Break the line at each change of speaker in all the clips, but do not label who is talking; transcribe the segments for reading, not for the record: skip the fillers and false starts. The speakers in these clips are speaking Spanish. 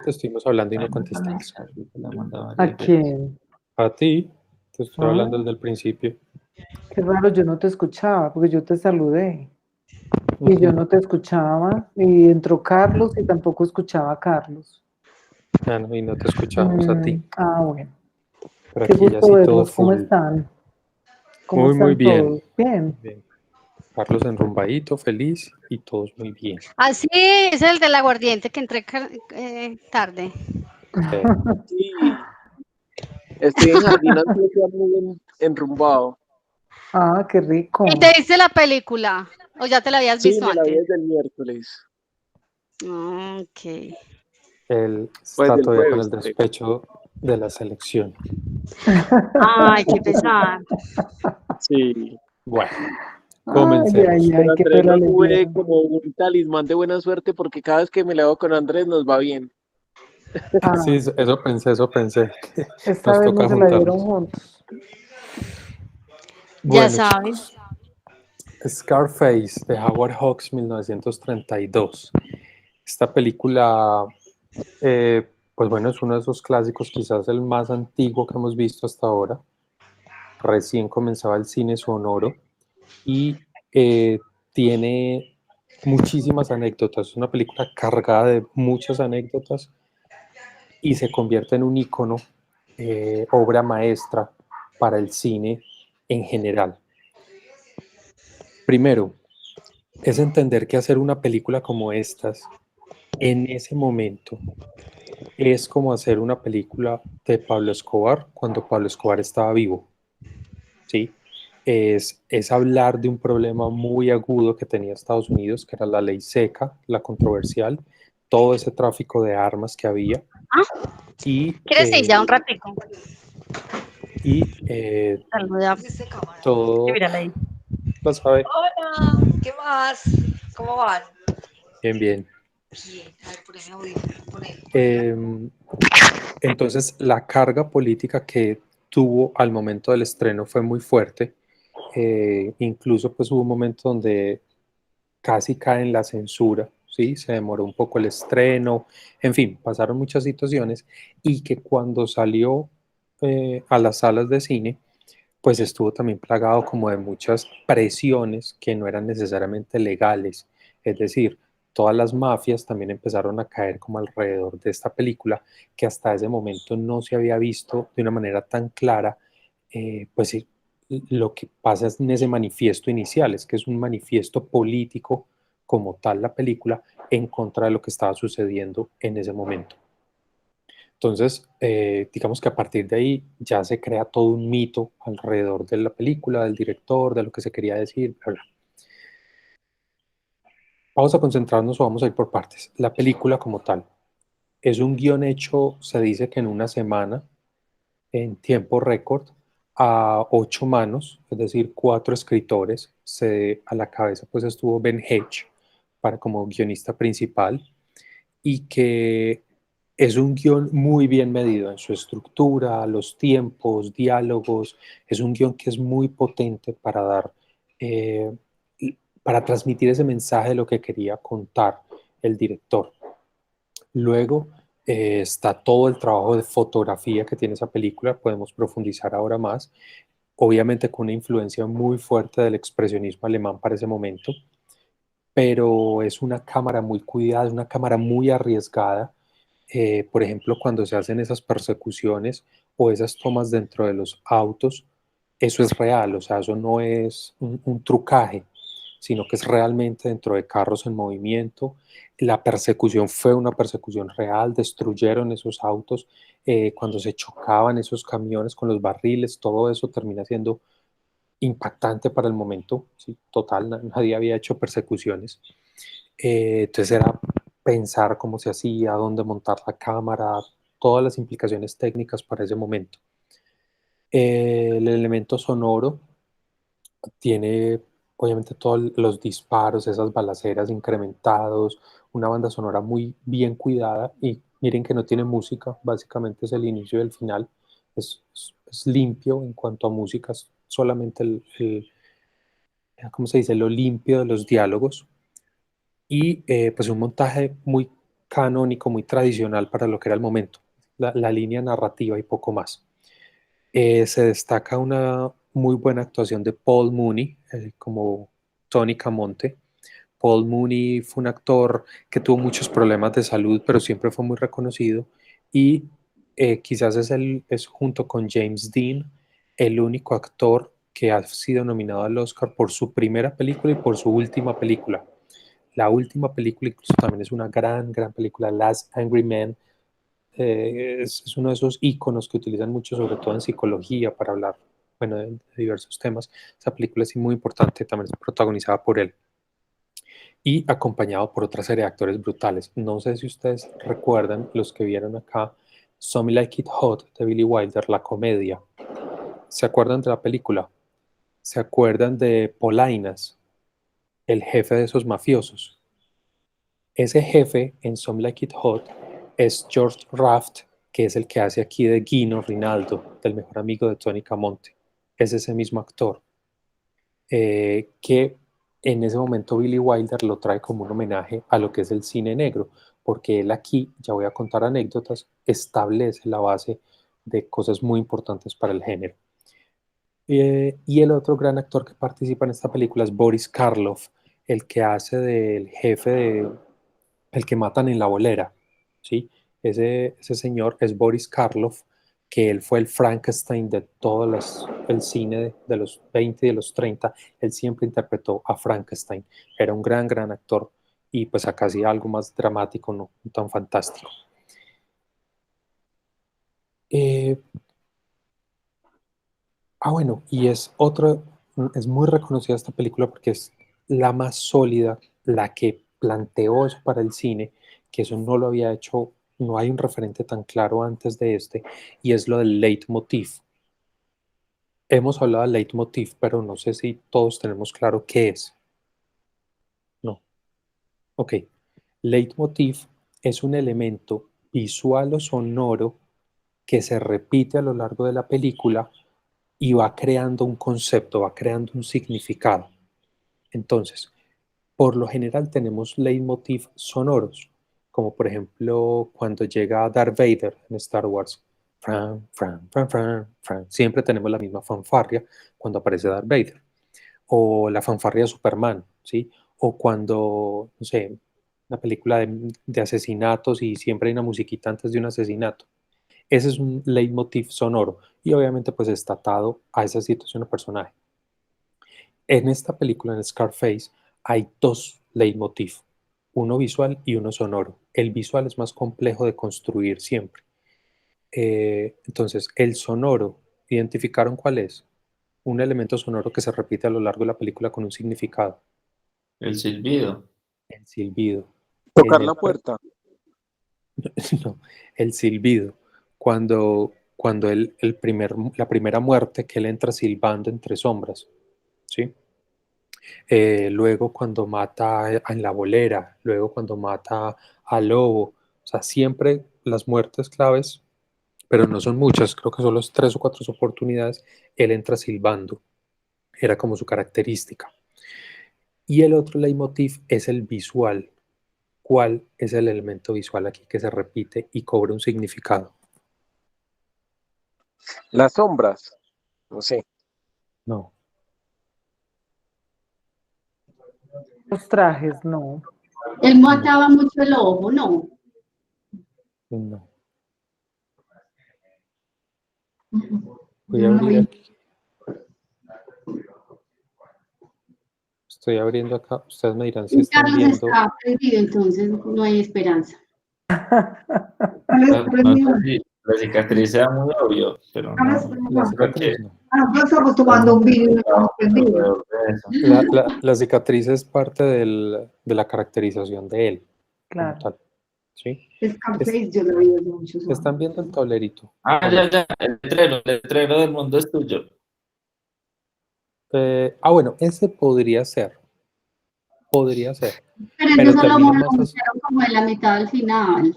Te estuvimos hablando y no
Al
contestabas.
mensaje que la mandaba
¿A
varias veces.
quién?
A ti, te estoy hablando
Ah,
desde el principio.
qué raro, yo no te escuchaba porque yo te saludé y yo
Ujú.
no te escuchaba y entró Carlos y tampoco escuchaba a Carlos.
Ah, no, y no te escuchábamos a ti.
Bueno,
Pero
qué
aquí ya
gusto
sí todo
verlos. ¿Cómo
full.
están? ¿Cómo
Muy, muy
están
bien.
todos? Bien.
Bien. Carlos enrumbadito, feliz y todos muy bien.
Ah, sí, es el del aguardiente que entré tarde.
Sí.
Sí, estoy en Jardín Antioquia muy enrumbado.
Ah, qué rico.
¿Y te viste la película? ¿O ya te la habías
Sí,
visto
me la vi
antes?
desde el miércoles,
Ok.
Él
pues
está
del
todavía con
jueves,
el
creo.
despecho de la selección.
Ay, qué pesar.
Sí,
Bueno,
Ay, ay,
comencemos.
con
ay, qué
Andrés
pela
lo
le
tuve
dieron.
como un talismán de buena suerte porque cada vez que me la hago con Andrés nos va bien.
Sí,
Ah,
eso pensé.
esta
Nos
vez no
toca
se la dieron
juntarnos.
juntos.
Ya
Bueno,
sabes.
chicos. Scarface de Howard Hawks, 1932. Esta película, pues bueno, es uno de esos clásicos, quizás el más antiguo que hemos visto hasta ahora. Recién comenzaba el cine sonoro y tiene muchísimas anécdotas. Es una película cargada de muchas anécdotas y se convierte en un icono, obra maestra para el cine en general. Primero, es entender que hacer una película como estas en ese momento es como hacer una película de Pablo Escobar cuando Pablo Escobar estaba vivo, ¿sí? Es hablar de un problema muy agudo que tenía Estados Unidos, que era la ley seca, la controversial, todo ese tráfico de armas que había
Ah,
y,
¿quieres ir ya un ratico?
y
Saluda.
todo,
Mírala ahí.
lo sabe,
Hola, ¿qué más? ¿Cómo van?
bien, bien.
Bien, a ver, por ese audio, ponelo.
Eh, entonces, la carga política que tuvo al momento del estreno fue muy fuerte. Incluso pues hubo un momento donde casi cae en la censura, ¿sí? Se demoró un poco el estreno, en fin, pasaron muchas situaciones y que cuando salió a las salas de cine, pues estuvo también plagado como de muchas presiones que no eran necesariamente legales, es decir, todas las mafias también empezaron a caer como alrededor de esta película que hasta ese momento no se había visto de una manera tan clara, pues sí, lo que pasa en ese manifiesto inicial, es que es un manifiesto político como tal la película en contra de lo que estaba sucediendo en ese momento. Entonces, digamos que a partir de ahí ya se crea todo un mito alrededor de la película, del director, de lo que se quería decir, bla, bla. Vamos a concentrarnos o vamos a ir por partes. La película como tal es un guión hecho, se dice que en una semana, en tiempo récord, a 8 manos, es decir, 4 escritores. A la cabeza pues estuvo Ben Hedge para como guionista principal y que es un guión muy bien medido en su estructura, los tiempos, diálogos. Es un guión que es muy potente para dar, eh, para transmitir ese mensaje de lo que quería contar el director. Luego está todo el trabajo de fotografía que tiene esa película, podemos profundizar ahora más, obviamente con una influencia muy fuerte del expresionismo alemán para ese momento, pero es una cámara muy cuidada, es una cámara muy arriesgada. Por ejemplo, cuando se hacen esas persecuciones o esas tomas dentro de los autos, eso es real, o sea, eso no es un trucaje, sino que es realmente dentro de carros en movimiento. La persecución fue una persecución real, destruyeron esos autos, cuando se chocaban esos camiones con los barriles, todo eso termina siendo impactante para el momento, ¿sí? Total, nadie había hecho persecuciones. Entonces era pensar cómo se hacía, dónde montar la cámara, todas las implicaciones técnicas para ese momento. El elemento sonoro tiene obviamente todos los disparos, esas balaceras incrementados, una banda sonora muy bien cuidada y miren que no tiene música, básicamente es el inicio y el final, es limpio en cuanto a música, es solamente ¿cómo se dice? Lo limpio de los diálogos y pues un montaje muy canónico, muy tradicional para lo que era el momento, la línea narrativa y poco más. Se destaca una muy buena actuación de Paul Mooney como Tony Camonte. Paul Mooney fue un actor que tuvo muchos problemas de salud, pero siempre fue muy reconocido y quizás es junto con James Dean el único actor que ha sido nominado al Oscar por su primera película y por su última película. La última película incluso también es una gran, gran película, Last Angry Man. Es uno de esos íconos que utilizan mucho, sobre todo en psicología, para hablar, bueno, de diversos temas. Esa película es muy importante, también es protagonizada por él y acompañado por otra serie de actores brutales. No sé si ustedes recuerdan, los que vieron acá, Some Like It Hot de Billy Wilder, la comedia. ¿Se acuerdan de la película? ¿Se acuerdan de Polainas, el jefe de esos mafiosos? Ese jefe en Some Like It Hot es George Raft, que es el que hace aquí de Guino Rinaldo, del mejor amigo de Tony Camonte. Es ese mismo actor, que en ese momento Billy Wilder lo trae como un homenaje a lo que es el cine negro, porque él aquí, ya voy a contar anécdotas, establece la base de cosas muy importantes para el género. Y el otro gran actor que participa en esta película es Boris Karloff, el que hace del jefe de el que matan en la bolera, ¿sí? Ese señor es Boris Karloff, que él fue el Frankenstein de todo el cine de los 20 y de los 30. Él siempre interpretó a Frankenstein. Era un gran, gran actor y pues acá hacía algo más dramático, no tan fantástico. Eh, bueno, y es muy reconocida esta película porque es la más sólida, la que planteó eso para el cine, que eso no lo había hecho, no hay un referente tan claro antes de este, y es lo del leitmotiv. Hemos hablado del leitmotiv, pero no sé si todos tenemos claro qué es. No. Ok. Leitmotiv es un elemento visual o sonoro que se repite a lo largo de la película y va creando un concepto, va creando un significado. Entonces, por lo general tenemos leitmotiv sonoros, como por ejemplo cuando llega Darth Vader en Star Wars. Fran, fran, fran, fran, fran. Siempre tenemos la misma fanfarria cuando aparece Darth Vader. O la fanfarria de Superman, ¿sí? O cuando, no sé, una película de asesinatos y siempre hay una musiquita antes de un asesinato. Ese es un leitmotiv sonoro y obviamente pues está atado a esa situación o personaje. En esta película, en Scarface, hay dos leitmotiv, uno visual y uno sonoro. El visual es más complejo de construir siempre. Entonces, el sonoro, ¿identificaron cuál es? Un elemento sonoro que se repite a lo largo de la película con un significado.
El silbido.
El silbido.
Tocar
En
la puerta.
no, el silbido. Cuando la primera muerte que él entra silbando entre sombras, ¿sí? Luego cuando mata en la bolera, luego cuando mata al lobo, o sea, siempre las muertes claves, pero no son muchas, creo que solo 3 o 4 oportunidades, él entra silbando, era como su característica. Y el otro leitmotiv es el visual. ¿Cuál es el elemento visual aquí que se repite y cobra un significado?
Las sombras. No sé.
No,
Los trajes, no.
Él mataba mucho el ojo, ¿no?
no. Voy a
Yo no
abrir
vi.
aquí. Estoy abriendo acá. Ustedes me dirán si están
Carlos
viendo.
está perdido, entonces no hay esperanza.
No, no sé si la cicatriz sea muy obvio, pero no.
La
Creo que
cicatriz no.
Nosotros estamos tomando un vino y no estamos perdidos.
alrededor de eso.
La cicatriz es parte de la caracterización de él, como
Claro.
tal. ¿Sí?
Scarface yo lo vi hace muchos años.
Están viendo el tablerito.
Ah, ya, el letrero del mundo es tuyo.
Bueno, ese podría ser. Podría ser.
Pero
Pero
eso solo
termina
lo
más
pusieron como en la mitad al final.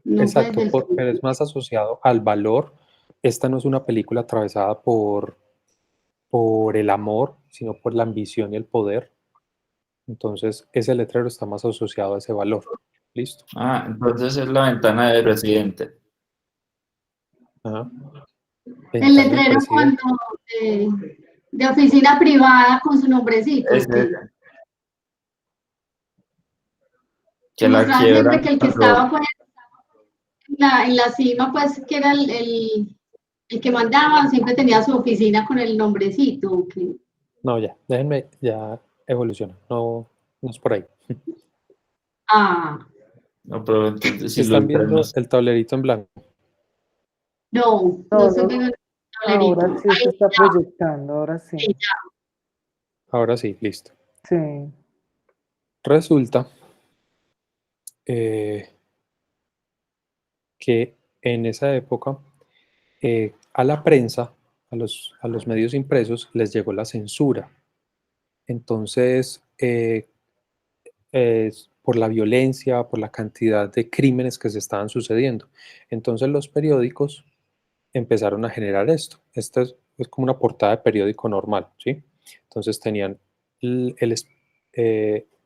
No fue
exacto,
desde el
pero es más asociado al valor. Esta no es una película atravesada por el amor, sino por la ambición y el poder. Entonces, ese letrero está más asociado a ese valor. Listo.
Ah, entonces es la ventana del presidente.
Ajá.
El
Ventana del
letrero
presidente.
cuando de oficina privada con su nombrecito,
Ese,
que
que la
mostraban
quiebran
siempre que el que
cuando...
estaba pues en la cima, pues que era el que mandaba, siempre tenía su oficina con el nombrecito. Que,
No, ya, déjenme, ya evoluciona. No, no es por ahí.
ah,
No, pero entonces
Si
sí lo
están viendo
internos.
el tablerito en blanco.
no, no
No,
estoy
no,
viendo el
ahora
tablerito.
sí se
Ahí
está proyectando, ahora sí.
sí, ya.
Ahora sí, listo.
Sí.
Resulta que en esa época a la prensa, a los medios impresos, les llegó la censura. Entonces, por la violencia, por la cantidad de crímenes que se estaban sucediendo. Entonces los periódicos empezaron a generar esto. Esta es como una portada de periódico normal, ¿sí? Entonces tenían, el- el es-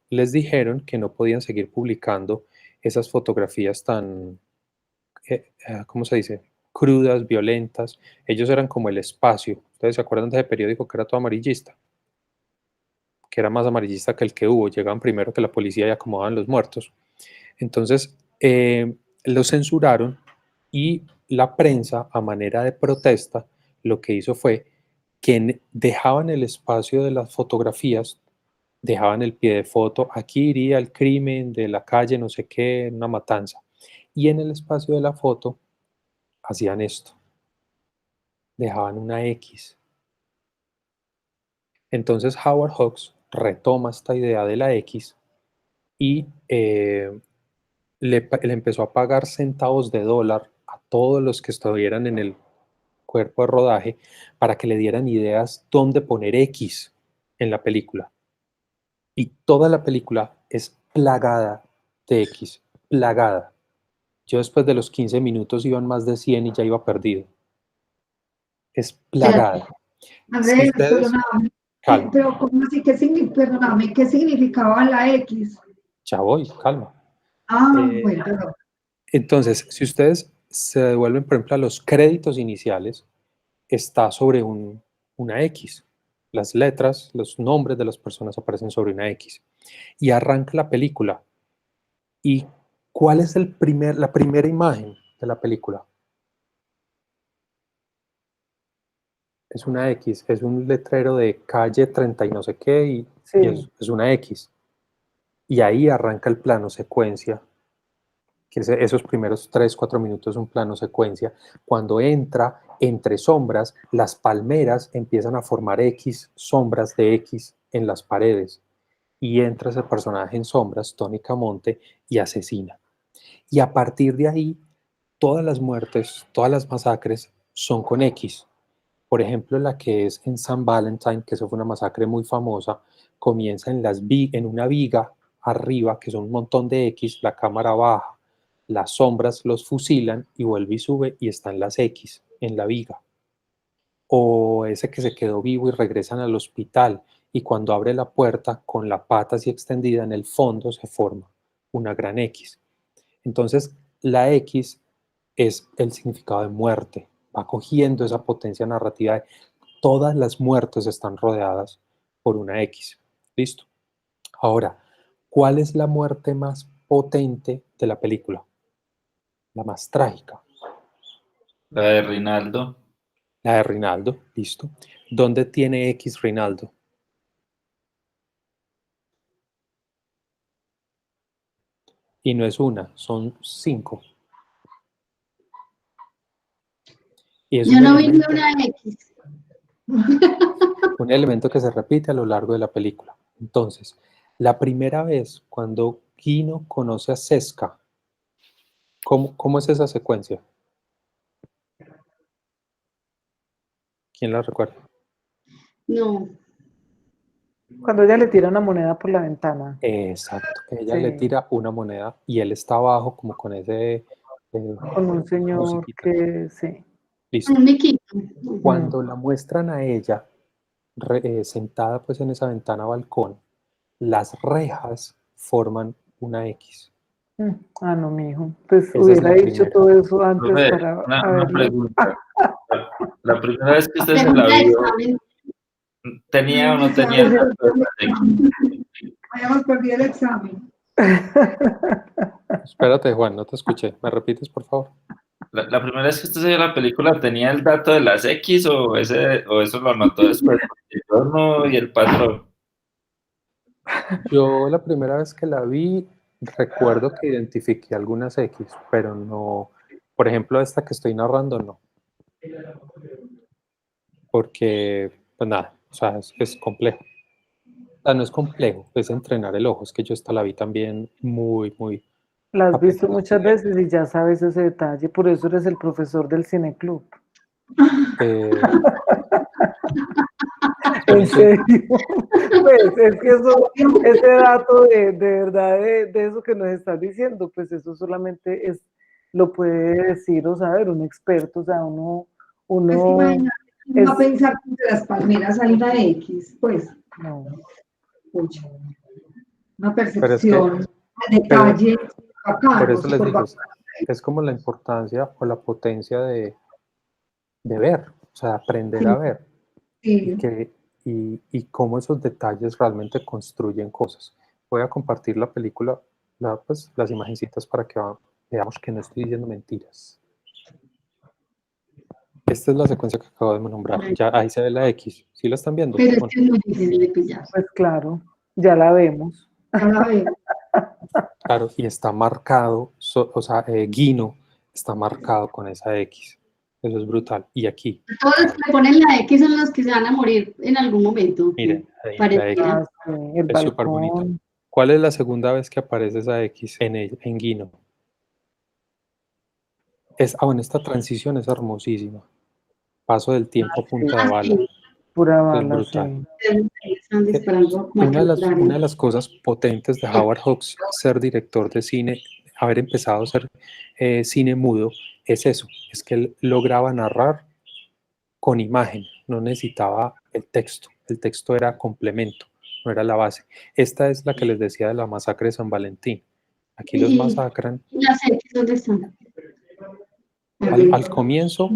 les dijeron que no podían seguir publicando esas fotografías tan, ¿cómo se dice? Crudas, violentas. Ellos eran como el espacio. ¿Ustedes se acuerdan de ese periódico que era todo amarillista? Que era más amarillista que el que hubo. Llegaban primero que la policía y acomodaban los muertos. Entonces, lo censuraron y la prensa, a manera de protesta, lo que hizo fue que dejaban el espacio de las fotografías, dejaban el pie de foto, aquí iría el crimen de la calle, no sé qué, una matanza. Y en el espacio de la foto hacían esto, dejaban una X. Entonces Howard Hawks retoma esta idea de la X y le empezó a pagar centavos de dólar a todos los que estuvieran en el cuerpo de rodaje para que le dieran ideas dónde poner X en la película. Y toda la película es plagada de X, plagada. Yo después de los 15 minutos iban más de 100 y ya iba perdido. Es plagada. Si
Andrés,
ustedes,
perdóname,
calma,
pero ¿cómo así? Perdóname, ¿qué significaba la X?
ya voy, calma.
Ah,
Eh,
bueno, perdón.
entonces, si ustedes se devuelven, por ejemplo, a los créditos iniciales, está sobre una X. Las letras, los nombres de las personas aparecen sobre una X. Y arranca la película. ¿Y cuál es la primera imagen de la película? Es una X, es un letrero de calle 30 y no sé qué,
Sí,
y es una X. Y ahí arranca el plano secuencia, que es esos primeros 3, 4 minutos un plano secuencia. Cuando entra entre sombras, las palmeras empiezan a formar X, sombras de X en las paredes. Y entra ese personaje en sombras, Tony Camonte, y asesina. Y a partir de ahí, todas las muertes, todas las masacres son con X. Por ejemplo, la que es en San Valentine, que eso fue una masacre muy famosa, comienza en una viga arriba, que son un montón de X, la cámara baja, las sombras los fusilan y vuelve y sube y están las X en la viga. O ese que se quedó vivo y regresan al hospital y cuando abre la puerta con la pata así extendida en el fondo se forma una gran X. Entonces, la X es el significado de muerte, va cogiendo esa potencia narrativa de todas las muertes están rodeadas por una X. ¿Listo? Ahora, ¿cuál es la muerte más potente de la película? La más trágica.
La de Rinaldo.
La de Rinaldo, listo. ¿Dónde tiene X Rinaldo? Y no es una, son 5. Y es
Yo no vi ni una X.
un elemento que se repite a lo largo de la película. Entonces, la primera vez cuando Kino conoce a Seska, ¿cómo es esa secuencia? ¿Quién la recuerda?
No.
cuando ella le tira una moneda por la ventana.
Exacto, ella le
Sí,
tira una moneda y él está abajo como con ese
con un señor
musiquita.
que sí.
Listo.
Un miquito.
Cuando la muestran a ella sentada pues en esa ventana balcón, las rejas forman una X.
No, mijo. Pues
Esa es
hubiera
la
dicho
primera.
todo eso antes
Profe,
para
una
haberlo.
pregunta. La primera vez que usted se
Pregunta
la
de
vio,
examen.
¿tenía o no
Ya
tenía
habíamos
datos de
perdido
la
el
X?
examen. Habíamos perdido el examen.
Espérate, Juan, no te escuché. ¿Me repites, por favor?
La primera vez que usted se vio la película, ¿tenía el dato de las X o eso lo anotó después? El torno y el patrón.
Yo la primera vez que la vi, recuerdo que identifiqué algunas X, pero no, por ejemplo, esta que estoy narrando, no, porque, pues nada, o sea, es complejo. O sea, no es complejo, es entrenar el ojo, es que yo esta la vi también muy
La has visto
apenas.
muchas veces y ya sabes ese detalle, por eso eres el profesor del cineclub.
Eh,
En serio. Pues es que eso, ese dato de verdad de eso que nos estás diciendo, pues eso solamente lo puede decir o saber un experto, o sea,
Es que
uno
imagínate, uno va a pensar que de las palmeras hay una X, pues,
no.
pucha, una
pero es que,
percepción, al
pero
detalle,
por
bacano,
eso les
súper
digo,
bacano.
es como la importancia o la potencia de ver, o sea, aprender a ver. y,
Sí,
que, y cómo esos detalles realmente construyen cosas. Voy a compartir la película, pues, las imagencitas para que veamos que no estoy diciendo mentiras. Esta es la secuencia que acabo de nombrar. Ya ahí se ve la X. ¿Sí la están viendo?
Pero es
Bueno,
que es muy difícil de pillar.
Pues claro, ya la vemos.
ya la veo.
claro, y está marcado, o sea, Guino está marcado con esa X. Eso es brutal. Y aquí,
Todos los que ponen la X son los que se van a morir en algún momento.
miren, ahí la X.
Pareciera.
Sí, el
Es súper bonito.
balcón.
¿Cuál es la segunda vez que aparece esa X en Guino? Bueno, esta transición es hermosísima. Paso del tiempo a punta de bala.
Así,
Pura
Es
bala,
brutal.
sí.
están
Que
disparando
una de las cosas potentes de Howard Hawks ser director de cine, haber empezado a hacer cine mudo, es eso, es que él lograba narrar con imagen, no necesitaba el texto era complemento, no era la base. Esta es la que les decía de la masacre de San Valentín. Aquí los
Y
masacran
las X, ¿dónde están?
al, al comienzo,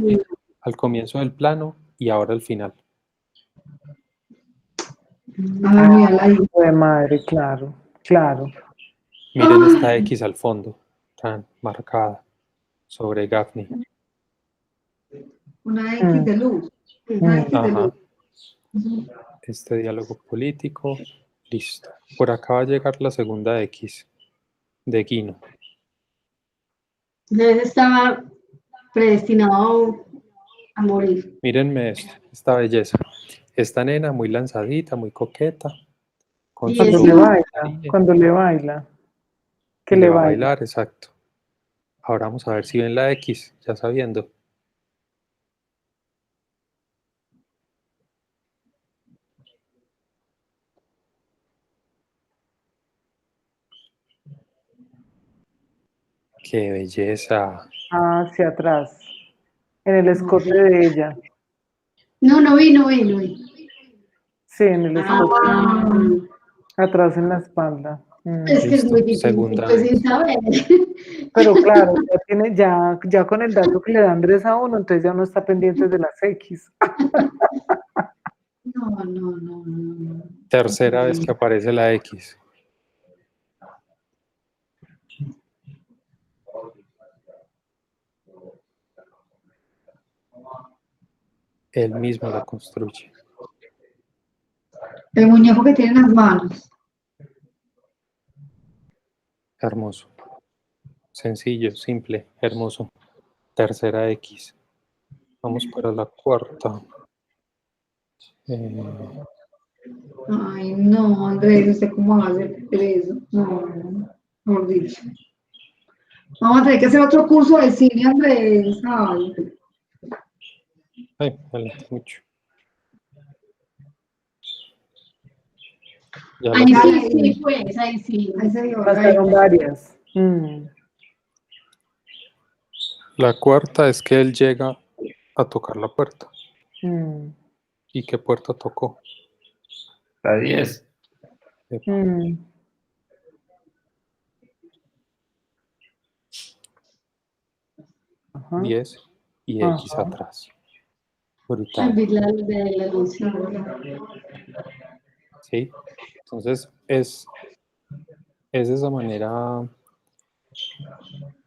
al comienzo del plano y ahora al final.
Ah, mira la I.
De madre, claro, claro.
Miren esta X al fondo, tan marcada sobre Gaffney.
Una X de luz. Una X de
Ajá.
luz. Ujú.
Este diálogo político, listo. Por acá va a llegar la segunda X de Guino.
Entonces estaba predestinado a morir.
Mírenme esta belleza. Esta nena muy lanzadita, muy coqueta, con
Y
sus
Cuando
es
le
ojos
baila,
amarillos,
cuando le baila, que
y le
le
va a
baila.
bailar, exacto. Ahora vamos a ver si ven la X, ya sabiendo. ¡Qué belleza!
Hacia atrás, en el escote de ella.
No, no vi, no vi, no vi.
Sí, en el escote,
Ah,
atrás en la espalda.
es que es muy
Listo,
difícil,
segunda
pues sin
vez.
saber.
Pero claro, ya con el dato que le da Andrés a uno, entonces ya uno está pendiente de las X.
No, no, no, no.
Tercera vez que aparece la X. Él mismo la construye.
El muñeco que tiene en las manos.
Hermoso. Sencillo, simple, hermoso. Tercera X. Vamos para la cuarta.
Ay, no, Andrés, ¿usted cómo va a hacer eso? No, mejor dicho. Vamos a tener que hacer otro curso de cine, Andrés. Ay,
Ay, me alenté mucho. Ya
Ahí
las
ya
tengo.
sí,
leí.
sí, pues, ahí sí.
Ahí se vio la
Pasaron
X.
varias.
La cuarta es que él llega a tocar la puerta.
Mm,
¿Y qué puerta tocó?
La 10.
Epa.
mm. Ajá,
10 y
ajá.
X atrás.
Ay,
Brutal,
vi de la luz.
¿sí? Entonces es esa manera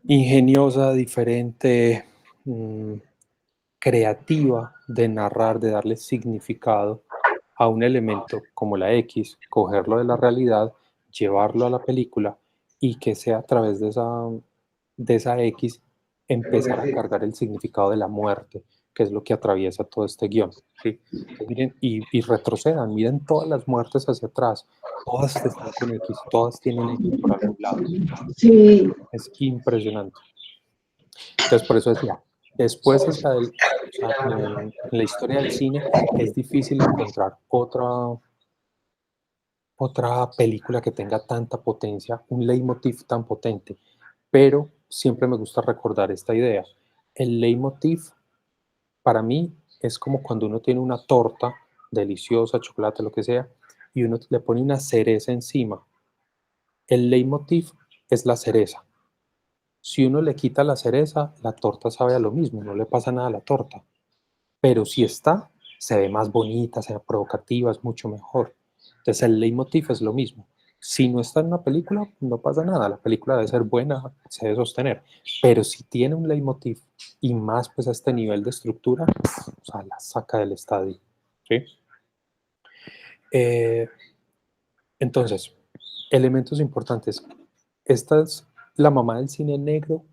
ingeniosa, diferente, creativa de narrar, de darle significado a un elemento como la X, cogerlo de la realidad, llevarlo a la película y que sea a través de esa X empezar a cargar el significado de la muerte, que es lo que atraviesa todo este guión. ¿Sí? Entonces, miren, y retrocedan, miren todas las muertes hacia atrás, todas están con X, todas tienen X por algún lado.
Sí,
Es impresionante. Entonces, por eso decía, después hacia el, o sea, en la historia del cine es difícil encontrar otra película que tenga tanta potencia, un leitmotiv tan potente, pero siempre me gusta recordar esta idea. El leitmotiv para mí es como cuando uno tiene una torta deliciosa, chocolate, lo que sea, y uno le pone una cereza encima. El leitmotiv es la cereza. Si uno le quita la cereza, la torta sabe a lo mismo, no le pasa nada a la torta. Pero si está, se ve más bonita, se ve provocativa, es mucho mejor. Entonces el leitmotiv es lo mismo. Si no está en una película, no pasa nada, la película debe ser buena, se debe sostener. Pero si tiene un leitmotiv y más pues a este nivel de estructura, o sea, la saca del estadio. ¿Sí? Eh, entonces, elementos importantes. Esta es la mamá del cine negro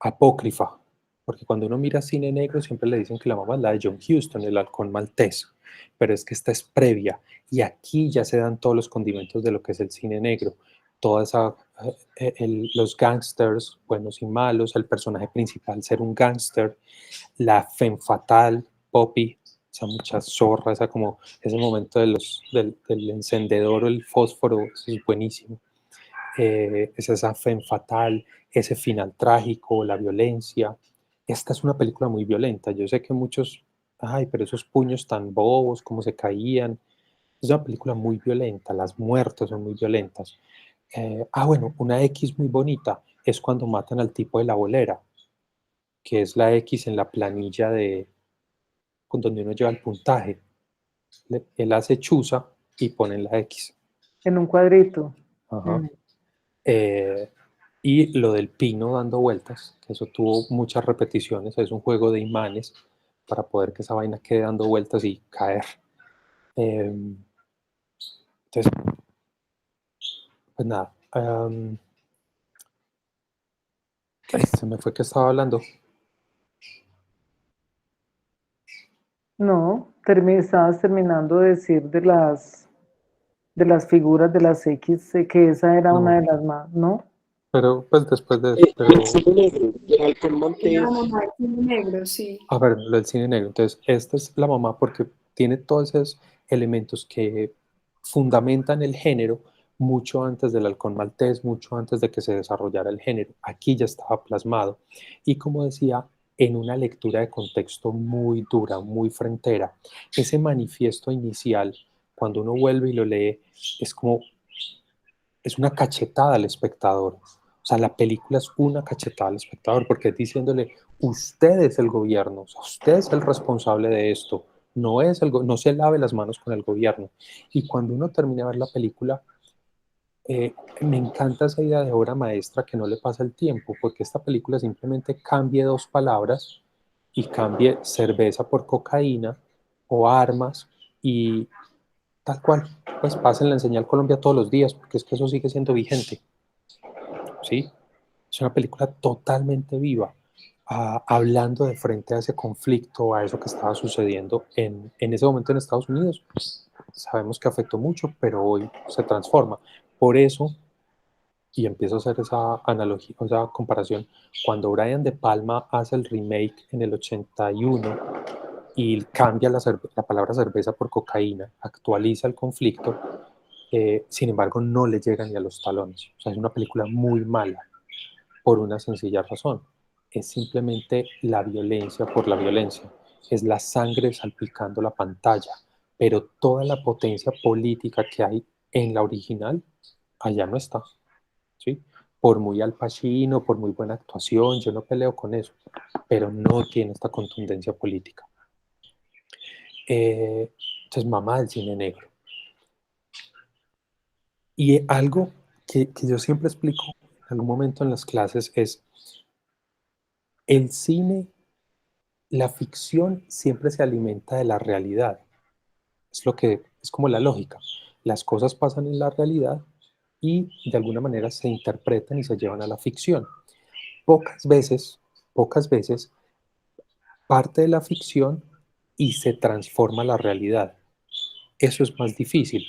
apócrifa, porque cuando uno mira cine negro siempre le dicen que la mamá es la de John Huston, el halcón maltés, pero es que esta es previa y aquí ya se dan todos los condimentos de lo que es el cine negro, toda esa, los gangsters, buenos y malos, el personaje principal ser un gangster, la femme fatale, Poppy, esa mucha zorra, esa como ese momento del encendedor o el fósforo, eso es buenísimo. Es esa femme fatale, ese final trágico, la violencia. Esta es una película muy violenta. Yo sé que muchos, ay, pero esos puños tan bobos, cómo se caían. Es una película muy violenta, las muertes son muy violentas. Bueno, una X muy bonita es cuando matan al tipo de la bolera, que es la X en la planilla con donde uno lleva el puntaje. Él hace chuza y pone la X.
En un cuadrito.
Ajá. Y lo del pino dando vueltas, que eso tuvo muchas repeticiones, es un juego de imanes para poder que esa vaina quede dando vueltas y caer. Entonces, pues nada, se me fue que estaba hablando.
No, estabas terminando de decir de las figuras de las X, que esa era una
No,
de las más, ¿no?
pero pues después de eso, pero
El cine negro, el halcón
Era la
maltés.
mamá del cine negro, sí.
a ver, lo del cine negro. Entonces, esta es la mamá porque tiene todos esos elementos que fundamentan el género mucho antes del halcón maltés, mucho antes de que se desarrollara el género. Aquí ya estaba plasmado. Y como decía, en una lectura de contexto muy dura, muy frentera. Ese manifiesto inicial, cuando uno vuelve y lo lee, es como, es una cachetada al espectador. O sea, la película es una cachetada al espectador porque es diciéndole, usted es el gobierno, o sea, usted es el responsable de esto, no se lave las manos con el gobierno. Y cuando uno termina de ver la película, me encanta esa idea de obra maestra que no le pasa el tiempo, porque esta película simplemente cambie dos palabras y cambie cerveza por cocaína o armas y tal cual, pues pásenla en Señal Colombia todos los días, porque es que eso sigue siendo vigente. ¿Sí? Es una película totalmente viva, hablando de frente a ese conflicto, a eso que estaba sucediendo en ese momento en Estados Unidos. Sabemos que afectó mucho, pero hoy se transforma. Por eso, y empiezo a hacer esa analogía, esa comparación, cuando Brian De Palma hace el remake en el 81 y cambia la palabra cerveza por cocaína, actualiza el conflicto, sin embargo no le llega ni a los talones. O sea, es una película muy mala por una sencilla razón. Es simplemente la violencia por la violencia. Es la sangre salpicando la pantalla. Pero toda la potencia política que hay en la original, allá no está. ¿Sí? por muy Al Pacino, por muy buena actuación, yo no peleo con eso, pero no tiene esta contundencia política. Entonces, mamá del cine negro. Y algo que yo siempre explico en algún momento en las clases es, el cine, la ficción siempre se alimenta de la realidad. Es como la lógica. Las cosas pasan en la realidad y de alguna manera se interpretan y se llevan a la ficción. Pocas veces, parte de la ficción y se transforma la realidad. Eso es más difícil.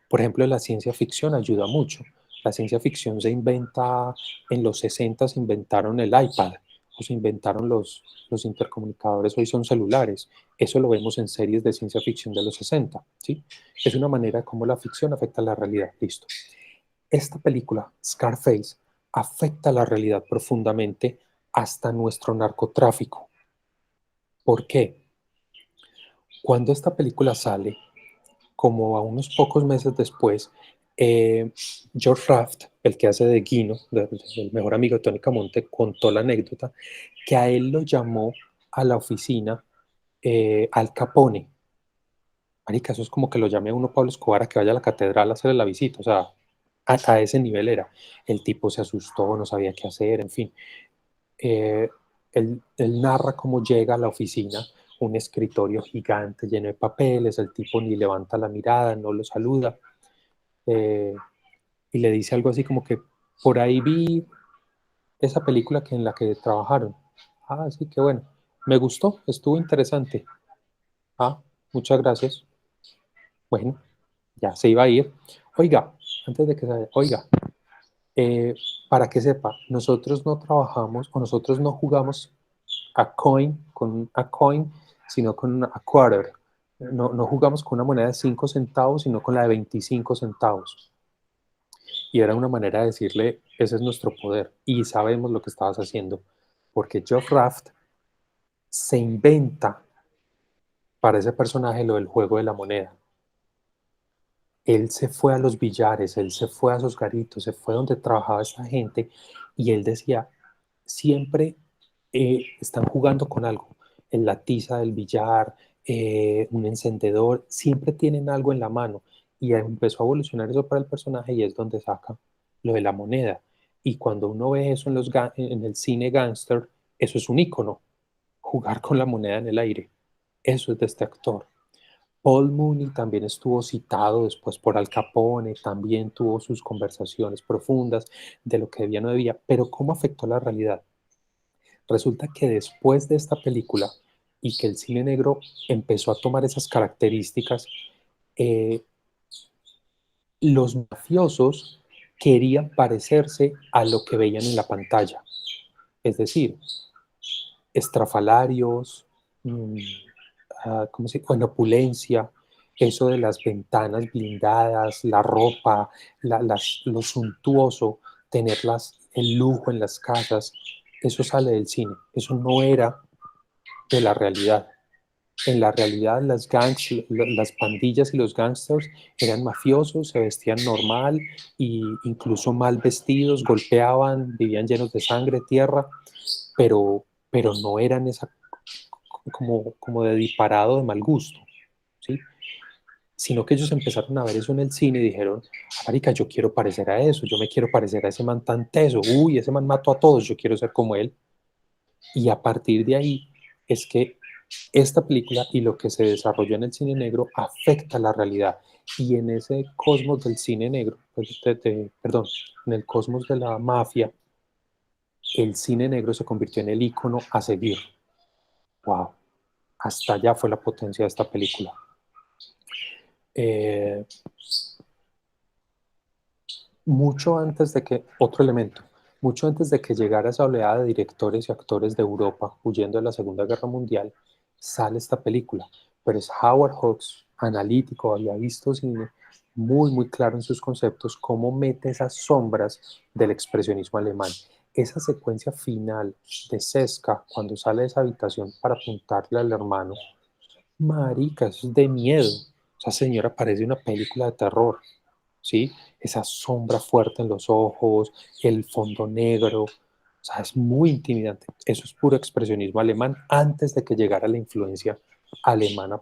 Por ejemplo, la ciencia ficción ayuda mucho. La ciencia ficción se inventa, en los 60 se inventaron el iPad, o se inventaron los intercomunicadores, hoy son celulares. Eso lo vemos en series de ciencia ficción de los 60, ¿sí? Es una manera de cómo la ficción afecta a la realidad. Listo. Esta película, Scarface, afecta a la realidad profundamente hasta nuestro narcotráfico. ¿Por qué? Cuando esta película sale, como a unos pocos meses después, George Raft, el que hace de Guino, el mejor amigo de Tony Camonte, contó la anécdota que a él lo llamó a la oficina Al Capone. Marica, eso es como que lo llame a uno Pablo Escobar a que vaya a la catedral a hacerle la visita, o sea, a ese nivel era. El tipo se asustó, no sabía qué hacer, en fin. Él narra cómo llega a la oficina, un escritorio gigante lleno de papeles, el tipo ni levanta la mirada, no lo saluda, y le dice algo así como que por ahí vi esa película en la que trabajaron. Ah, sí, qué bueno. Me gustó, estuvo interesante. Ah, muchas gracias. Bueno, ya se iba a ir. Oiga, antes de que se vaya, oiga, para que sepa, nosotros no trabajamos o nosotros no jugamos con a coin, sino con a quarter. No jugamos con una moneda de 5 centavos, sino con la de 25 centavos. Y era una manera de decirle, ese es nuestro poder y sabemos lo que estabas haciendo. Porque Geoff Raft se inventa para ese personaje lo del juego de la moneda. Él se fue a los billares, él se fue a esos garitos, se fue donde trabajaba esta gente y él decía, siempre están jugando con algo, en la tiza del billar, un encendedor, siempre tienen algo en la mano y empezó a evolucionar eso para el personaje y es donde saca lo de la moneda. Y cuando uno ve eso en el cine gangster, eso es un ícono, jugar con la moneda en el aire. Eso es de este actor. Paul Mooney también estuvo citado después por Al Capone, también tuvo sus conversaciones profundas de lo que debía o no debía, pero ¿cómo afectó la realidad? Resulta que después de esta película y que el cine negro empezó a tomar esas características, eh, los mafiosos querían parecerse a lo que veían en la pantalla, es decir, estrafalarios, bueno, opulencia, eso de las ventanas blindadas, la ropa, lo suntuoso, tener el lujo en las casas, eso sale del cine, eso no era de la realidad. En la realidad las pandillas y los gangsters eran mafiosos, se vestían normal e incluso mal vestidos, golpeaban, vivían llenos de sangre, tierra, pero no eran esa como de disparado de mal gusto, ¿sí? Sino que ellos empezaron a ver eso en el cine y dijeron, marica, yo quiero parecer a eso, yo me quiero parecer a ese man tan teso, uy, ese man mató a todos, yo quiero ser como él. Y a partir de ahí es que esta película y lo que se desarrolló en el cine negro afecta la realidad. Y en ese cosmos del cine negro, perdón, en el cosmos de la mafia, el cine negro se convirtió en el ícono a seguir. Wow, hasta allá fue la potencia de esta película. Mucho antes de que, otro elemento, mucho antes de que llegara esa oleada de directores y actores de Europa huyendo de la Segunda Guerra Mundial, sale esta película. Pero es Howard Hawks, analítico, había visto cine, muy, muy claro en sus conceptos, cómo mete esas sombras del expresionismo alemán. Esa secuencia final de Seska, cuando sale de esa habitación para apuntarle al hermano, marica, eso es de miedo. Esa señora parece una película de terror. O ¿sí? Esa sombra fuerte en los ojos, el fondo negro, o sea, es muy intimidante. Eso es puro expresionismo alemán antes de que llegara la influencia alemana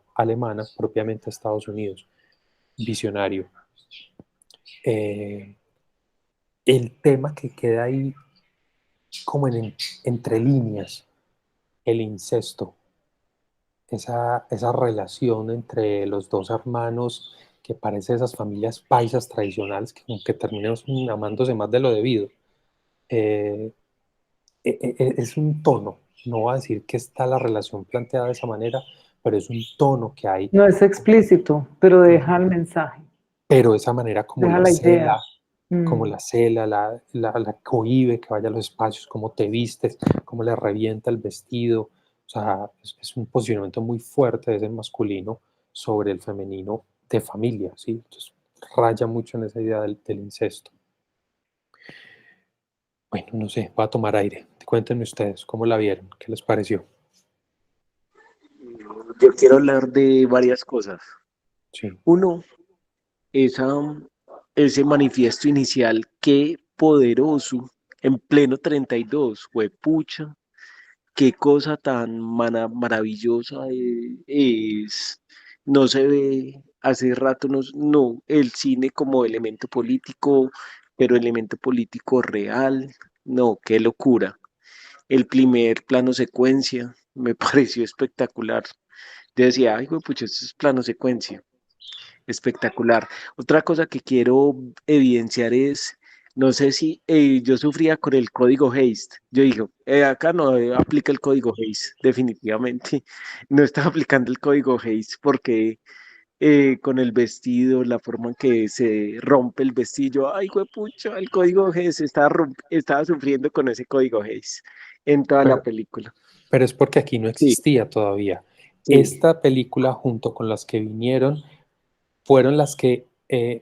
propiamente a Estados Unidos. Visionario. Eh, el tema que queda ahí como entre líneas, el incesto, esa relación entre los dos hermanos que parece esas familias paisas tradicionales que terminan amándose más de lo debido. Eh, es un tono, no voy a decir que está la relación planteada de esa manera, pero es un tono que hay.
No es explícito, pero deja el mensaje,
Pero esa manera como
deja
la
la
cela,
idea.
como la cela, la cohíbe que vaya a los espacios, cómo te vistes, cómo le revienta el vestido. O sea, es un posicionamiento muy fuerte de ese masculino sobre el femenino de familia, ¿sí? Entonces, raya mucho en esa idea del incesto. Bueno, no sé, voy a tomar aire. Cuéntenme ustedes, ¿cómo la vieron? ¿Qué les pareció?
Yo quiero hablar de varias cosas.
Sí,
Uno, esa, ese manifiesto inicial, qué poderoso, en pleno 32, huepucha, qué cosa tan maravillosa es. No se ve hace rato, no, el cine como elemento político, pero elemento político real, no, qué locura. El primer plano secuencia me pareció espectacular. Yo decía, ay, pucha, esto es plano secuencia. Espectacular. Otra cosa que quiero evidenciar es, no sé si yo sufría con el código Hays. Yo digo, acá no aplica el código Hays, definitivamente. No está aplicando el código Hays porque con el vestido, la forma en que se rompe el vestido, ay, pucha, el código Hays estaba sufriendo con ese código Hays en toda la
pero,
película.
pero es porque aquí no
Sí,
existía todavía.
sí.
Esta película, junto con las que vinieron, fueron las que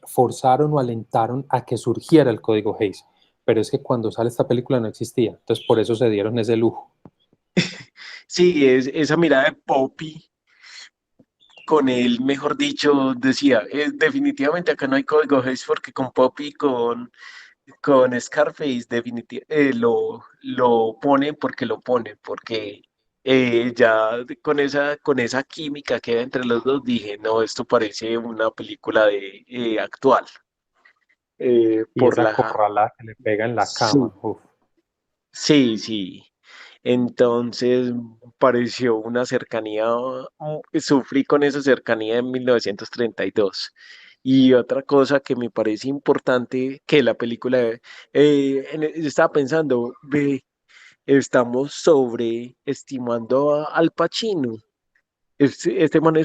forzaron o alentaron a que surgiera el código Hays. Pero es que cuando sale esta película no existía, entonces por eso se dieron ese lujo.
Sí, esa mirada de Poppy con él, mejor dicho, decía, definitivamente acá no hay código Hays porque con Poppy y con Scarface lo ponen porque lo ponen, porque ya con esa química que hay entre los dos dije, no, esto parece una película actual.
Y
Por
esa
la...
corralada que le pega en la
Sí,
cama. Uf.
sí, sí. Entonces pareció una cercanía, sufrí con esa cercanía en 1932. Y otra cosa que me parece importante que la película, yo estaba pensando, ve, estamos sobreestimando a Al Pacino. Este man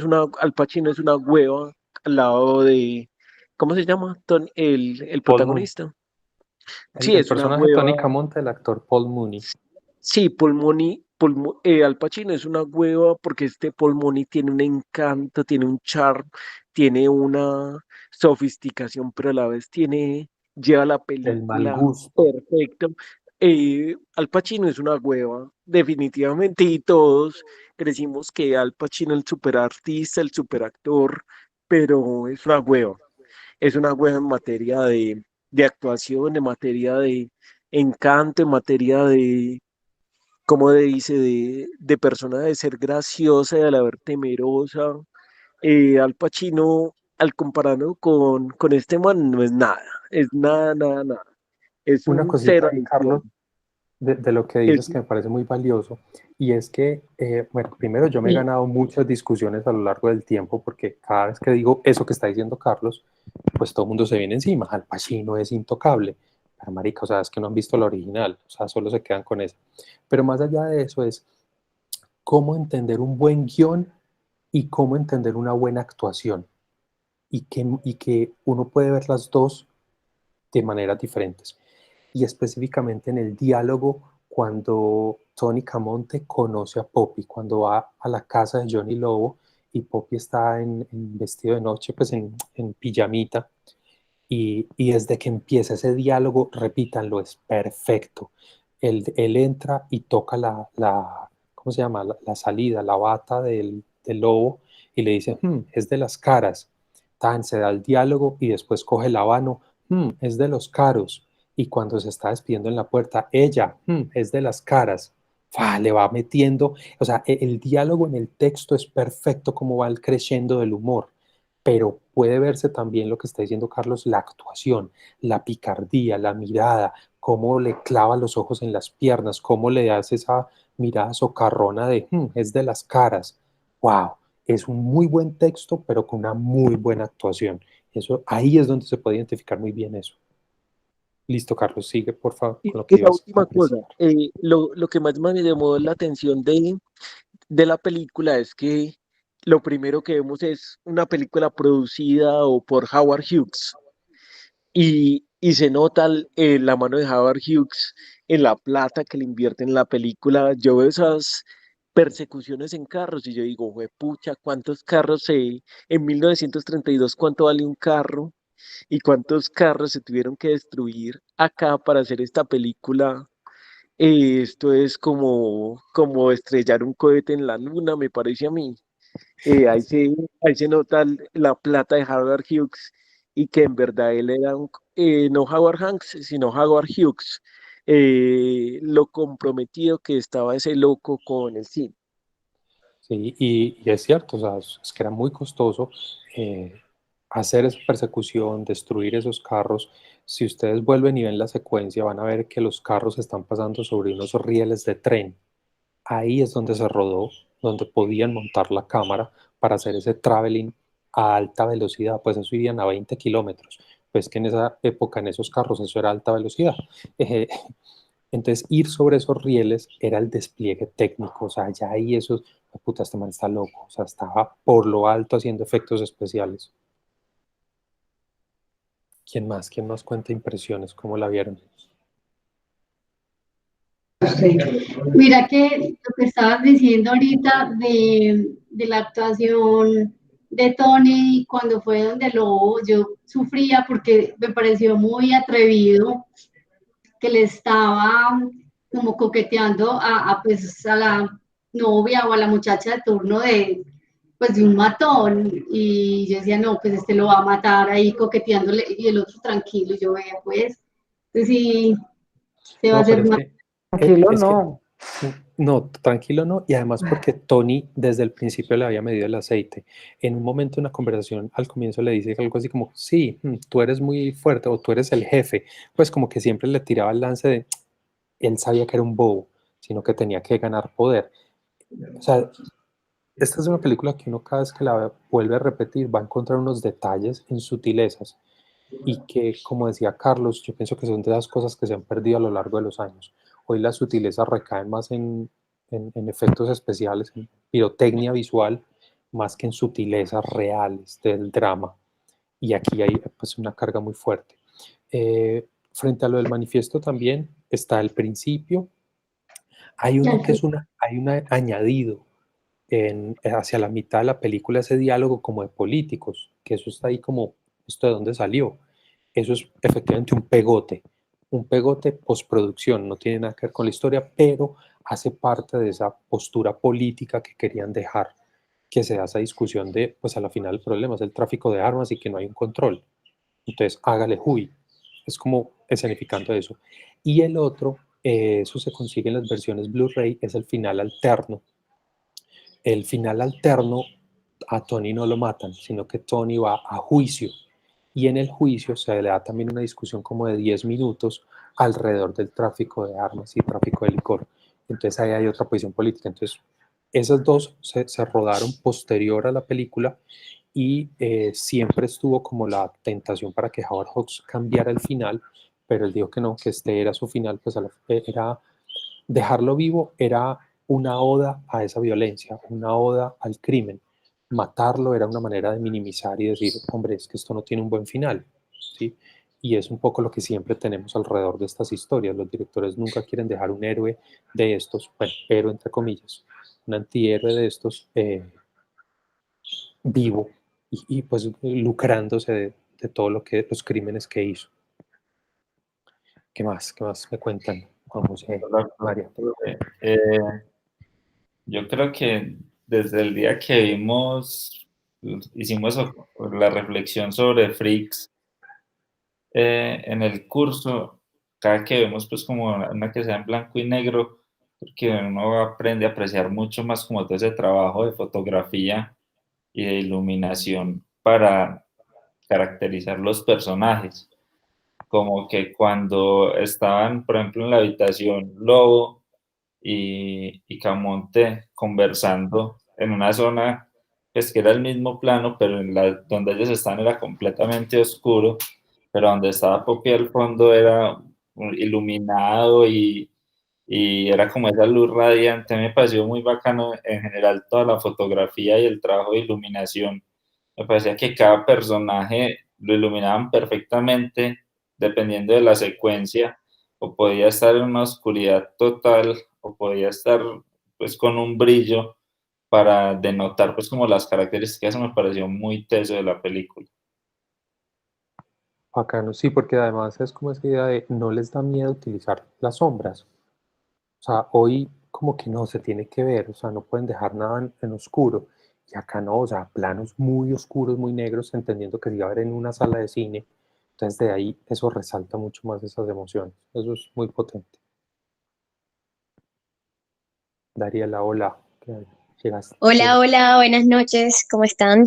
Al Pacino es una hueva al lado de, ¿cómo se llama? El
Paul Mooney.
protagonista.
El,
Sí,
el
es una
personaje de Tony
hueva.
Camonte, el actor Paul Mooney.
Sí, Al Pacino es una hueva porque este Paul Mooney tiene un encanto, tiene un charm, tiene una sofisticación, pero a la vez lleva la
El mal
película
gusto.
perfecto. Al Pacino es una hueva, definitivamente, y todos crecimos que Al Pacino es el superartista, el superactor, pero es una hueva en materia de actuación, en materia de encanto, en materia de como dice, de persona de ser graciosa y a la vez temerosa. Al Pacino, al compararlo con este man, no es nada, es nada, nada, nada. Es
Una
un
cosita
cero
ahí,
adicción.
Carlos, de lo que
Es,
dices que me parece muy valioso, y es que, bueno, primero yo me he
y,
ganado muchas discusiones a lo largo del tiempo, porque cada vez que digo eso que está diciendo Carlos, pues todo el mundo se viene encima. Al Pacino es intocable. Pero marica, o sea, es que no han visto la original, o sea, solo se quedan con eso. Pero más allá de eso es cómo entender un buen guión y cómo entender una buena actuación, y que uno puede ver las dos de maneras diferentes. Y específicamente en el diálogo cuando Tony Camonte conoce a Poppy, cuando va a la casa de Johnny Lobo y Poppy está en vestido de noche, pues en pijamita, y desde que empieza ese diálogo, repítanlo, es perfecto. Él entra y toca ¿cómo se llama? La salida, la bata del lobo, y le dice, es de las caras. tan, se da el diálogo y después coge el habano, es de los caros. Y cuando se está despidiendo en la puerta, ella, es de las caras. Le va metiendo, o sea, el diálogo en el texto es perfecto como va el creciendo del humor, pero puede verse también lo que está diciendo Carlos, la actuación, la picardía, la mirada, cómo le clava los ojos en las piernas, cómo le hace esa mirada socarrona de, es de las caras. ¡Wow! Es un muy buen texto, pero con una muy buena actuación. Eso, ahí es donde se puede identificar muy bien eso. Listo, Carlos, sigue por favor con lo que
Y la
ibas a
última cosa,
decir.
lo que más me llamó la atención de la película es que lo primero que vemos es una película producida o por Howard Hughes y se nota la mano de Howard Hughes en la plata que le invierte en la película. Yo veo esas persecuciones en carros y yo digo, pucha, ¿cuántos carros en 1932 cuánto vale un carro? ¿Y cuántos carros se tuvieron que destruir acá para hacer esta película? Esto es como estrellar un cohete en la luna, me parece a mí. Ahí se nota la plata de Howard Hughes y que en verdad él era no Howard Hanks, sino Howard Hughes, lo comprometido que estaba ese loco con el cine.
Sí, y es cierto, o sea, es que era muy costoso hacer esa persecución, destruir esos carros. Si ustedes vuelven y ven la secuencia, van a ver que los carros están pasando sobre unos rieles de tren. Ahí es donde se rodó, donde podían montar la cámara para hacer ese traveling a alta velocidad, pues eso irían a 20 kilómetros. Pues que en esa época, en esos carros, eso era alta velocidad. Eh, entonces, ir sobre esos rieles era el despliegue técnico, o sea, ya ahí eso, puta, este man está loco, o sea, estaba por lo alto haciendo efectos especiales. ¿Quién más? ¿Quién más cuenta impresiones? ¿Cómo la vieron?
Mira que lo que estabas diciendo ahorita de la actuación de Tony cuando fue donde Lobo, yo sufría porque me pareció muy atrevido que le estaba como coqueteando pues, a la novia o a la muchacha de turno pues, de un matón. Y yo decía, no, pues este lo va a matar ahí coqueteándole y el otro tranquilo. Y yo veía, pues, sí, se va a
No, pero
hacer
es
más.
que,
Tranquilo,
es que,
no.
no, tranquilo no, y además porque Tony desde el principio le había medido el aceite. En un momento, en una conversación, al comienzo le dice algo así como, sí, tú eres muy fuerte o tú eres el jefe, pues como que siempre le tiraba el lance de, él sabía que era un bobo, sino que tenía que ganar poder. O sea, esta es una película que uno cada vez que la vuelve a repetir va a encontrar unos detalles en sutilezas y que, como decía Carlos, yo pienso que son de las cosas que se han perdido a lo largo de los años. Hoy las sutilezas recaen más en efectos especiales, en pirotecnia visual, más que en sutilezas reales del drama. Y aquí hay pues, una carga muy fuerte. Frente a lo del manifiesto también está el principio. Hay uno que es hay un añadido hacia la mitad de la película, ese diálogo como de políticos, que eso está ahí como, ¿esto de dónde salió? Eso es efectivamente un pegote postproducción, no tiene nada que ver con la historia, pero hace parte de esa postura política que querían dejar, que se da esa discusión de, pues a la final el problema es el tráfico de armas y que no hay un control. Entonces, hágale huy. Es como escenificando eso. Y el otro, eso se consigue en las versiones Blu-ray, es el final alterno. El final alterno, a Tony no lo matan, sino que Tony va a juicio. Y en el juicio se le da también una discusión como de 10 minutos alrededor del tráfico de armas y tráfico de licor. Entonces ahí hay otra posición política. Entonces, esas dos se rodaron posterior a la película y siempre estuvo como la tentación para que Howard Hawks cambiara el final, pero él dijo que no, que este era su final, pues era dejarlo vivo, era una oda a esa violencia, una oda al crimen. Matarlo era una manera de minimizar y decir, hombre, es que esto no tiene un buen final, ¿sí? Y es un poco lo que siempre tenemos alrededor de estas historias. Los directores nunca quieren dejar un héroe de estos, bueno, héroe entre comillas, un antihéroe de estos vivo y pues lucrándose de todo lo que los crímenes que hizo. ¿Qué más? ¿Qué más me cuentan? Vamos, María.
Yo creo que desde el día que vimos hicimos la reflexión sobre Freaks en el curso, cada que vemos pues como una que sea en blanco y negro, porque uno aprende a apreciar mucho más como todo ese trabajo de fotografía y de iluminación para caracterizar los personajes. Como que cuando estaban, por ejemplo, en la habitación Lobo y Camonte conversando en una zona, pues que era el mismo plano, pero donde ellos estaban era completamente oscuro, pero donde estaba Poppy al fondo era iluminado y era como esa luz radiante. Me pareció muy bacano en general toda la fotografía y el trabajo de iluminación. Me parecía que cada personaje lo iluminaban perfectamente dependiendo de la secuencia, o podía estar en una oscuridad total o podía estar pues con un brillo para denotar pues como las características. Eso me pareció muy teso de la película.
Bacano, sí, porque además es como esa idea de no les da miedo utilizar las sombras. O sea, hoy como que no se tiene que ver, o sea, no pueden dejar nada en oscuro. Y acá no, o sea, planos muy oscuros, muy negros, entendiendo que se iba a ver en una sala de cine. Entonces de ahí eso resalta mucho más esas emociones. Eso es muy potente. Dariela, hola, ¿qué llegaste?
Hola, hola, buenas noches, ¿cómo están?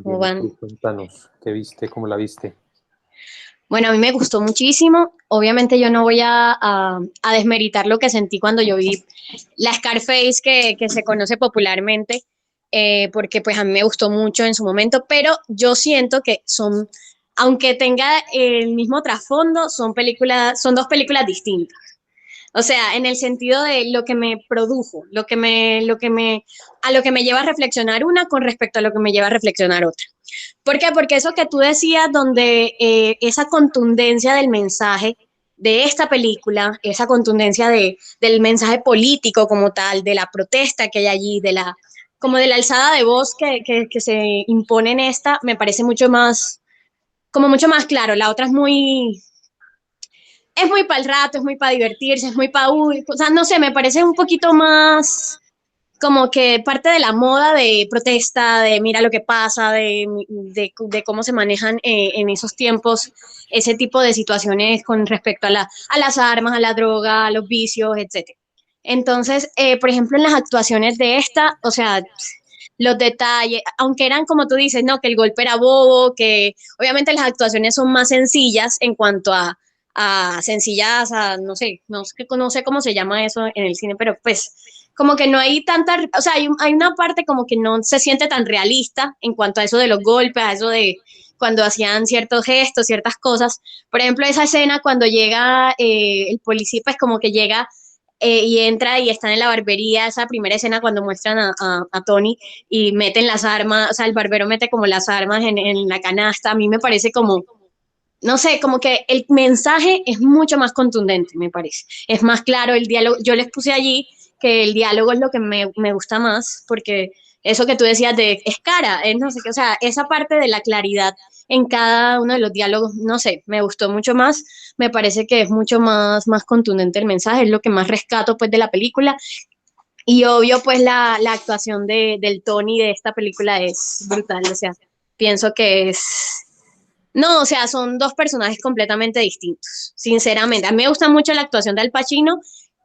¿Cómo
Bien, ¿y
van?
tú? Cuéntanos, ¿qué viste? ¿Cómo la viste?
Bueno, a mí me gustó muchísimo. Obviamente yo no voy a desmeritar lo que sentí cuando yo vi la Scarface que se conoce popularmente, porque pues a mí me gustó mucho en su momento, pero yo siento que son, aunque tenga el mismo trasfondo, son dos películas distintas. O sea, en el sentido de lo que me produjo, a lo que me lleva a reflexionar una con respecto a lo que me lleva a reflexionar otra. ¿Por qué? Porque eso que tú decías, donde esa contundencia del mensaje de esta película, esa contundencia del mensaje político como tal, de la protesta que hay allí, como de la alzada de voz que se impone en esta, me parece como mucho más claro. La otra es muy para el rato, es muy para divertirse, es muy para, o sea, no sé, me parece un poquito más como que parte de la moda de protesta, de mira lo que pasa, de cómo se manejan en esos tiempos ese tipo de situaciones con respecto a las armas, a la droga, a los vicios, etcétera. Entonces, por ejemplo, en las actuaciones de esta, o sea, los detalles, aunque eran como tú dices, no, que el golpe era bobo, que obviamente las actuaciones son más sencillas en cuanto a sencillas, no sé cómo se llama eso en el cine, pero pues como que no hay tanta, o sea, hay una parte como que no se siente tan realista en cuanto a eso de los golpes, a eso de cuando hacían ciertos gestos, ciertas cosas. Por ejemplo, esa escena cuando llega el policía, pues como que llega y entra y están en la barbería, esa primera escena cuando muestran a Tony y meten las armas, o sea, el barbero mete como las armas en la canasta, a mí me parece como, no sé, como que el mensaje es mucho más contundente, me parece. Es más claro el diálogo. Yo les puse allí que el diálogo es lo que me gusta más, porque eso que tú decías de es cara, es no sé qué, o sea, esa parte de la claridad en cada uno de los diálogos, no sé, me gustó mucho más, me parece que es mucho más contundente el mensaje, es lo que más rescato pues de la película. Y obvio, pues la actuación del Tony de esta película es brutal, o sea, pienso que es no, o sea, son dos personajes completamente distintos, sinceramente. A mí me gusta mucho la actuación de Al Pacino,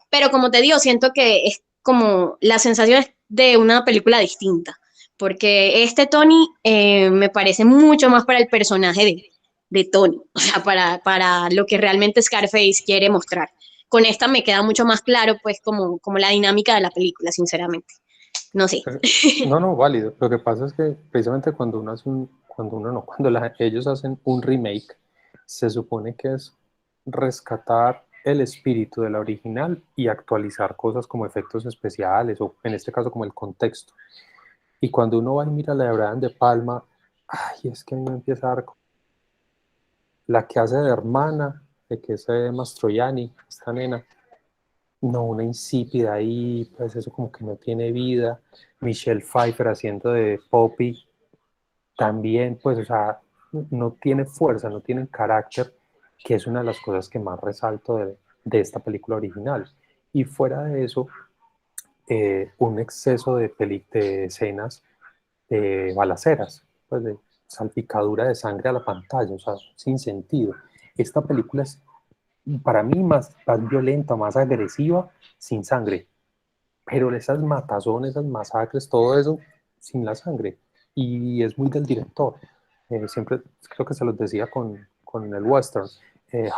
pero como te digo, siento que es como la sensación es de una película distinta, porque este Tony me parece mucho más para el personaje de Tony, o sea, para lo que realmente Scarface quiere mostrar. Con esta me queda mucho más claro, pues, como la dinámica de la película, sinceramente. No sé.
No, no, válido. Lo que pasa es que precisamente cuando uno hace cuando uno no, ellos hacen un remake, se supone que es rescatar el espíritu de la original y actualizar cosas como efectos especiales o en este caso como el contexto. Y cuando uno va y mira la de Brian De Palma, ay, es que a mí me empieza a dar la que hace de hermana, de que es Mastroianni, esta nena, no, una insípida ahí, pues eso como que no tiene vida. Michelle Pfeiffer haciendo de Poppy, también, pues, o sea, no tiene fuerza, no tiene carácter, que es una de las cosas que más resalto de esta película original. Y fuera de eso, un exceso de escenas de balaceras, pues de salpicadura de sangre a la pantalla, o sea, sin sentido. Esta película es para mí más violenta, más agresiva, sin sangre, pero esas matazones, esas masacres, todo eso sin la sangre, y es muy del director. Siempre creo que se los decía con el western.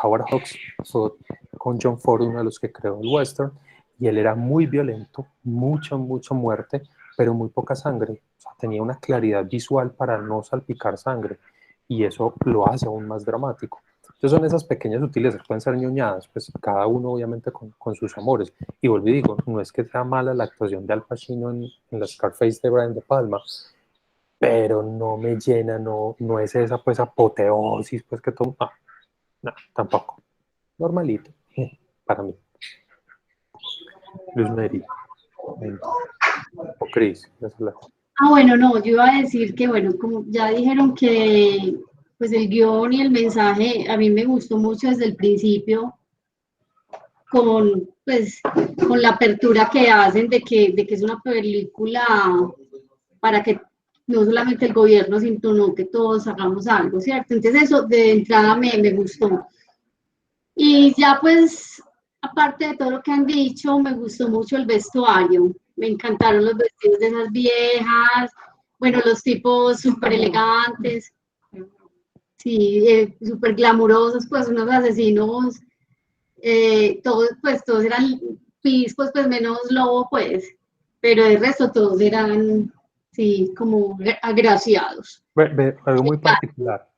Howard Hawks fue con John Ford uno de los que creó el western, y él era muy violento, mucha muerte, pero muy poca sangre. O sea, tenía una claridad visual para no salpicar sangre, y eso lo hace aún más dramático. Entonces son esas pequeñas sutilezas, pueden ser ñoñadas, pues cada uno obviamente con sus amores. Y vuelvo y digo, no es que sea mala la actuación de Al Pacino en la Scarface de Brian De Palma, pero no me llena, no es esa pues apoteosis, pues que todo, no, tampoco. Normalito, para mí. Luz Mary. O Chris.
Bueno, no, yo iba a decir que, bueno, como ya dijeron que pues el guión y el mensaje a mí me gustó mucho desde el principio, pues, con la apertura que hacen de que es una película para que no solamente el gobierno, sino que todos hagamos algo, ¿cierto? Entonces eso de entrada me gustó. Y ya pues, aparte de todo lo que han dicho, me gustó mucho el vestuario. Me encantaron los vestidos de esas viejas, bueno, los tipos súper elegantes, sí, súper glamurosos, pues unos asesinos, todos eran pispos, pues menos Lobo, pues, pero el resto todos eran, sí, como agraciados.
Algo muy particular.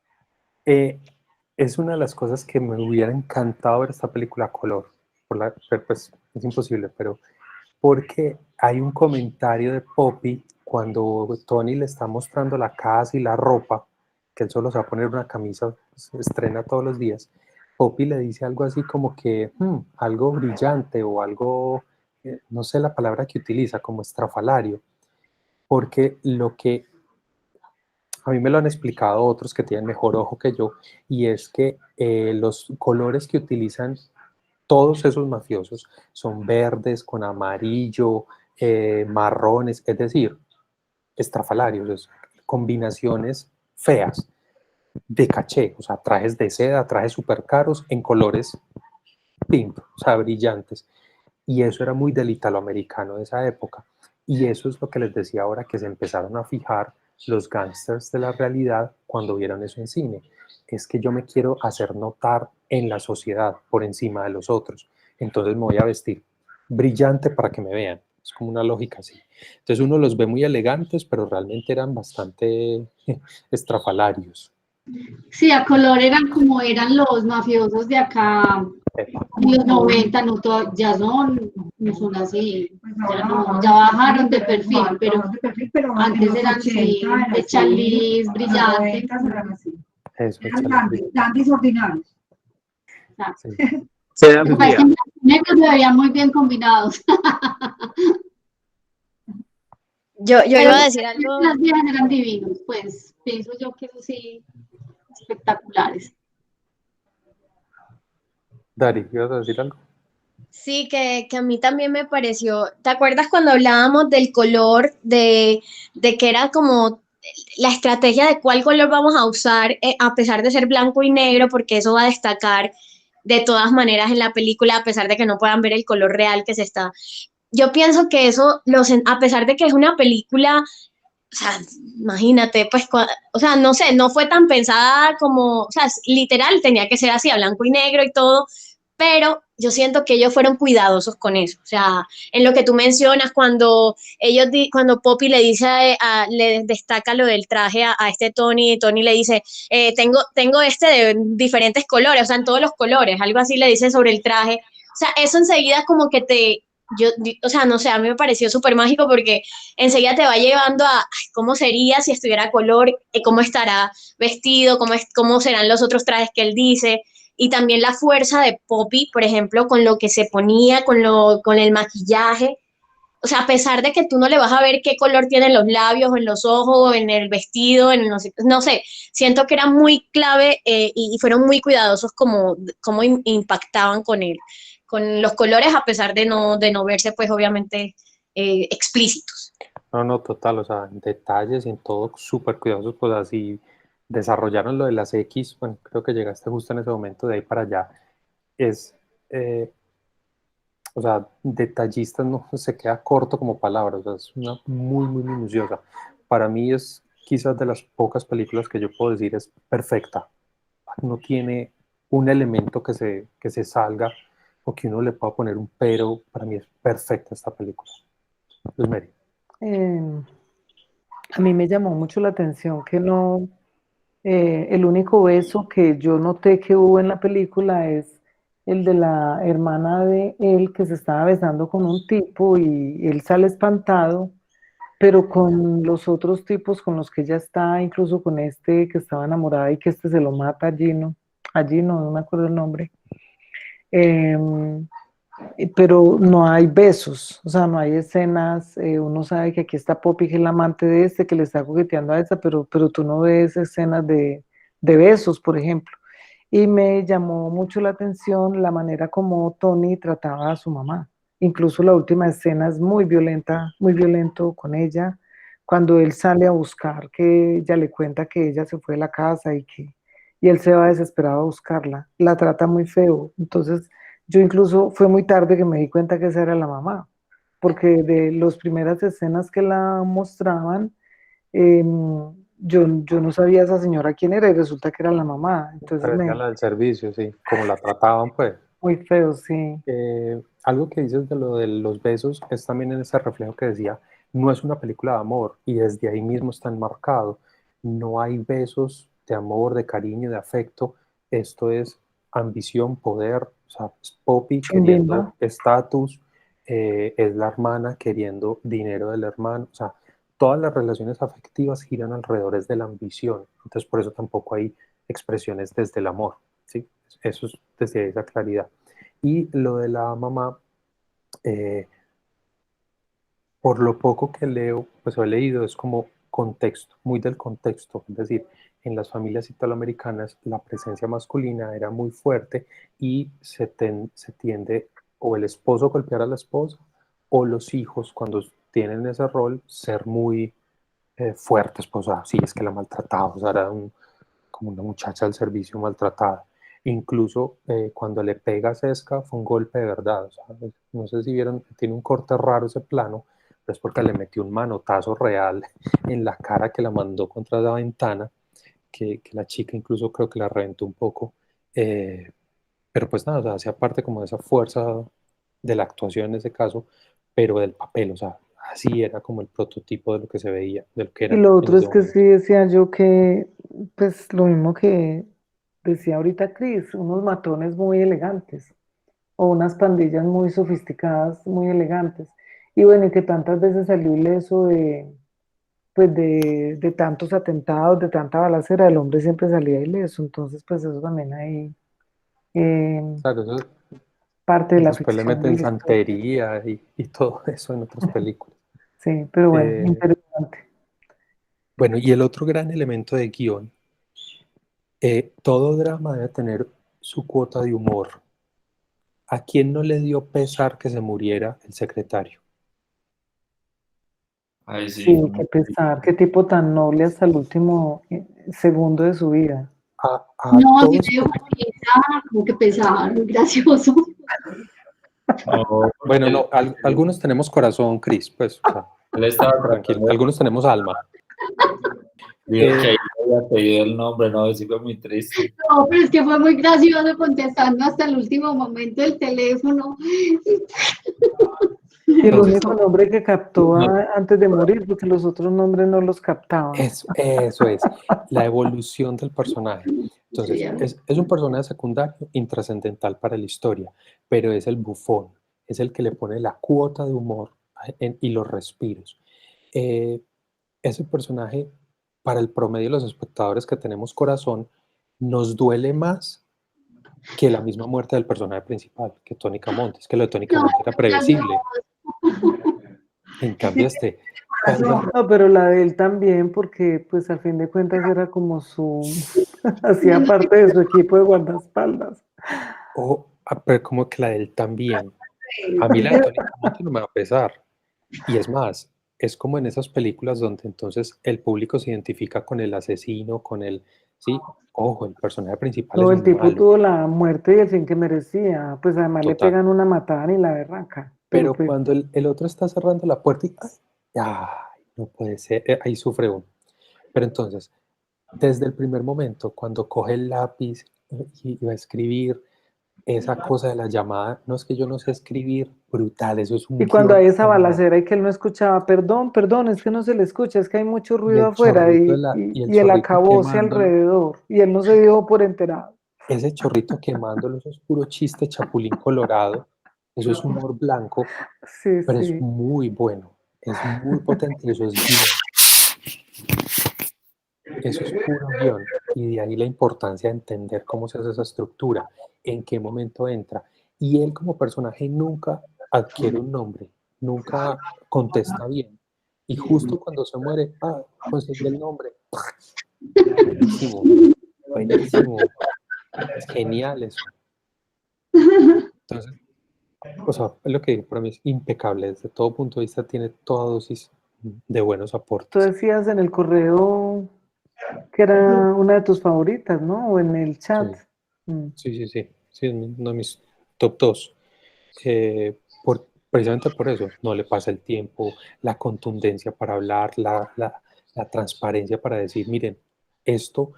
Es una de las cosas que me hubiera encantado ver esta película a color. Pues es imposible, pero porque hay un comentario de Poppy cuando Tony le está mostrando la casa y la ropa, que él solo se va a poner una camisa, se estrena todos los días. Poppy le dice algo así como que algo brillante o algo, no sé la palabra que utiliza, como estrafalario, porque lo que a mí me lo han explicado otros que tienen mejor ojo que yo, y es que los colores que utilizan todos esos mafiosos son verdes con amarillo, marrones, es decir, estrafalarios, combinaciones feas de caché, o sea, trajes de seda, trajes súper caros en colores pink, o sea, brillantes. Y eso era muy del italoamericano de esa época. Y eso es lo que les decía ahora, que se empezaron a fijar los gángsters de la realidad cuando vieron eso en cine. Es que yo me quiero hacer notar en la sociedad por encima de los otros. Entonces me voy a vestir brillante para que me vean. Es como una lógica así. Entonces uno los ve muy elegantes, pero realmente eran bastante estrafalarios.
Sí, a color eran como eran los mafiosos de acá, en los 90, no, ya no son así, ya bajaron de perfil, pero antes eran sí, de chaliz, brillantes.
Eran dandis ordinarios.
Sí. Se veían muy bien combinados.
Yo iba a decir algo.
Las viejas eran divinos, pues pienso yo que eso sí, espectaculares.
Dari, ¿ibas a decir algo?
Sí, que a mí también me pareció. ¿Te acuerdas cuando hablábamos del color, de que era como la estrategia de cuál color vamos a usar, a pesar de ser blanco y negro, porque eso va a destacar de todas maneras en la película, a pesar de que no puedan ver el color real que se está? Yo pienso que eso, a pesar de que es una película, o sea, imagínate, pues, o sea, no sé, no fue tan pensada como, o sea, literal, tenía que ser así, a blanco y negro y todo, pero yo siento que ellos fueron cuidadosos con eso. O sea, en lo que tú mencionas, cuando Poppy le dice, le destaca lo del traje a este Tony, y Tony le dice, tengo este de diferentes colores, o sea, en todos los colores, algo así le dice sobre el traje. O sea, eso enseguida como que o sea, no sé, a mí me pareció súper mágico porque enseguida te va llevando a cómo sería si estuviera a color, cómo estará vestido, cómo serán los otros trajes que él dice. Y también la fuerza de Poppy, por ejemplo, con lo que se ponía, con el maquillaje. O sea, a pesar de que tú no le vas a ver qué color tienen los labios, o en los ojos, o en el vestido, no sé, siento que era muy clave y fueron muy cuidadosos como impactaban con los colores, a pesar de no verse, pues, obviamente, explícitos.
No, no, total, o sea, en detalles y en todo súper cuidadosos, pues así desarrollaron lo de las X, bueno, creo que llegaste justo en ese momento, de ahí para allá, es, eh, o sea, detallista no se queda corto como palabra, o sea, es una muy minuciosa. Para mí es quizás de las pocas películas que yo puedo decir es perfecta, no tiene un elemento que se salga o que uno le pueda poner un pero, para mí es perfecta esta película. Pues Mary.
Eh, a mí me llamó mucho la atención que no, el único beso que yo noté que hubo en la película es el de la hermana de él que se estaba besando con un tipo y él sale espantado, pero con los otros tipos con los que ella está, incluso con este que estaba enamorada y que este se lo mata allí no, no me acuerdo el nombre. Em, pero no hay besos, o sea, no hay escenas, uno sabe que aquí está Poppy, que es la amante de este, que le está coqueteando a esta, pero tú no ves escenas de besos, por ejemplo. Y me llamó mucho la atención la manera como Tony trataba a su mamá. Incluso la última escena es muy violenta, muy violento con ella, cuando él sale a buscar, que ella le cuenta que ella se fue de la casa y él se va desesperado a buscarla, la trata muy feo. Entonces, yo incluso fue muy tarde que me di cuenta que esa era la mamá, porque de las primeras escenas que la mostraban, yo no sabía esa señora quién era y resulta que era la mamá. Entonces
Parecía la del servicio, sí, como la trataban, pues.
muy feo, sí.
Algo que dices de lo de los besos es también en ese reflejo que decía, no es una película de amor y desde ahí mismo está enmarcado. No hay besos de amor, de cariño, de afecto. Esto es ambición, poder, o sea, es Poppy
Chumbimba.
queriendo estatus, es la hermana queriendo dinero del hermano, o sea, todas las relaciones afectivas giran alrededor de la ambición. Entonces, por eso tampoco hay expresiones desde el amor, ¿sí? Eso es desde esa claridad. Y lo de la mamá, eh, por lo poco que leo, pues he leído, es como contexto, muy del contexto. Es decir, en las familias italoamericanas la presencia masculina era muy fuerte y se tiende o el esposo golpear a la esposa o los hijos cuando tienen ese rol ser muy fuertes, pues o sea, sí, es que la maltrataba, o sea, era como una muchacha del servicio maltratada. Incluso cuando le pega a Cesca fue un golpe de verdad. O sea, no sé si vieron, tiene un corte raro ese plano, pero es porque le metió un manotazo real en la cara que la mandó contra la ventana, que la chica incluso creo que la reventó un poco. Pero pues nada, o sea, hacía parte como de esa fuerza de la actuación en ese caso, pero del papel, o sea, así era como el prototipo de lo que se veía, de lo que
Y
era
lo
en
otro
ese
es que
momento.
sí decía yo que, pues lo mismo que decía ahorita Cris, unos matones muy elegantes o unas pandillas muy sofisticadas, muy elegantes. Y bueno, y que tantas veces salió ileso pues de tantos atentados, de tanta balacera, el hombre siempre salía ileso. Entonces, pues eso también ahí eh,
Claro, eso,
parte de la
después le
ficción de
meten
la historia.
santería y todo eso en otras películas.
Sí, pero bueno,
Eh,
interesante.
bueno, y el otro gran elemento de guión, todo drama debe tener su cuota de humor. ¿A quién no le dio pesar que se muriera el secretario?
Ay,
Sí,
sí, fue
qué
muy
pesar, qué tipo tan noble hasta el último segundo de su vida.
A
No, sí
todos,
me dio como risa, como que pesaba, muy gracioso.
no, porque
bueno, no, algunos tenemos corazón, Cris, pues, o sea,
él estaba
tranquilo,
tratando de
algunos tenemos alma.
digo que
Eh,
ahí no había pedido el nombre, no, sí fue muy triste.
No, pero es que fue muy gracioso contestando hasta el último momento el teléfono.
Y el
entonces,
único nombre que captó
No,
antes de morir, porque los otros nombres no los captaba.
eso es, la evolución del personaje.
Sí,
Entonces, es un personaje secundario intrascendental para la historia, pero es el bufón, es el que le pone la cuota de humor y los respiros. Eh, ese personaje, para el promedio de los espectadores que tenemos corazón, nos duele más que la misma muerte del personaje principal, que Tónica Montes, que lo de Tónica
no,
Montes era previsible. En cambio, cuando
No, pero la de él también, porque pues al fin de cuentas era como su, hacía parte de su equipo de guardaespaldas.
pero como que la de él también. A mí la de Tónica Montes no me va a pesar. Y es más, es como en esas películas donde entonces el público se identifica con el asesino, con el, sí, ojo, el personaje principal
No,
es
el
un
tipo
malo,
tuvo la muerte y el fin que merecía. Pues además le
total.
pegan una matada y la berraca. Pero
Pero
pues,
cuando el otro está cerrando la puerta y, ay, no puede ser, ahí sufre uno. Pero entonces, desde el primer momento, cuando coge el lápiz y va a escribir, esa cosa de la llamada, no es que yo no sé escribir, brutal, eso es
y
un
cuando hay
guión
esa
genial.
balacera y que él no escuchaba, perdón, perdón, es que no se le escucha, es que hay mucho
Y
ruido
el
afuera
chorrito, y el
y el
chorrito
acabose
quemándolo,
alrededor y él no se dio por enterado.
ese chorrito quemándolo, eso es puro chiste chapulín colorado, eso es humor blanco,
Sí,
pero es
sí.
muy bueno, es muy potente y eso es guión, eso es puro guión. Y de ahí la importancia de entender cómo se hace esa estructura, en qué momento entra. Y él como personaje nunca adquiere un nombre, nunca contesta bien. Y justo cuando se muere, conseguí el nombre. Buenísimo, buenísimo, es genial eso. Entonces, o sea, es lo que digo, para mí es impecable, desde todo punto de vista tiene toda dosis de buenos
Tú
aportes.
decías en el correo que era una de tus favoritas, ¿no? O en el chat.
Sí,
Mm.
sí, es uno de mis top 2. Precisamente por eso, no le pasa el tiempo, la contundencia para hablar, la transparencia para decir, miren, esto,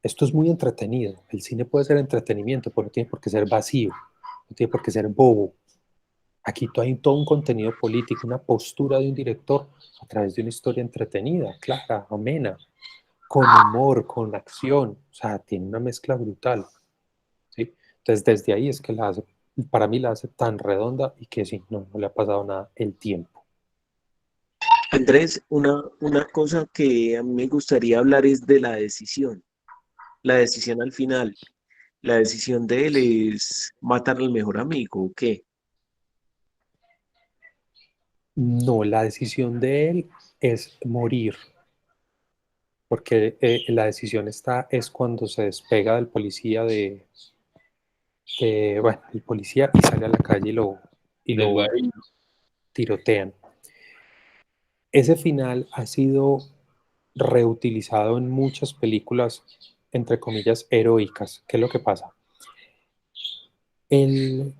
esto es muy entretenido. El cine puede ser entretenimiento, pero no tiene por qué ser vacío, no tiene por qué ser bobo. Aquí hay todo un contenido político, una postura de un director a través de una historia entretenida, clara, amena, con humor, con acción. O sea, tiene una mezcla brutal. ¿Sí? Entonces, desde ahí es que la hace, para mí la hace tan redonda y que sí, no le ha pasado nada el tiempo.
Andrés, una cosa que a mí me gustaría hablar es de la decisión al final. La decisión de él es matar al mejor amigo, ¿o qué?
No, la decisión de él es morir, porque la decisión es cuando se despega del policía bueno, el policía y sale a la calle y
Del
lo
barril.
tirotean. Ese final ha sido reutilizado en muchas películas, entre comillas, heroicas. ¿Qué es lo que pasa? El,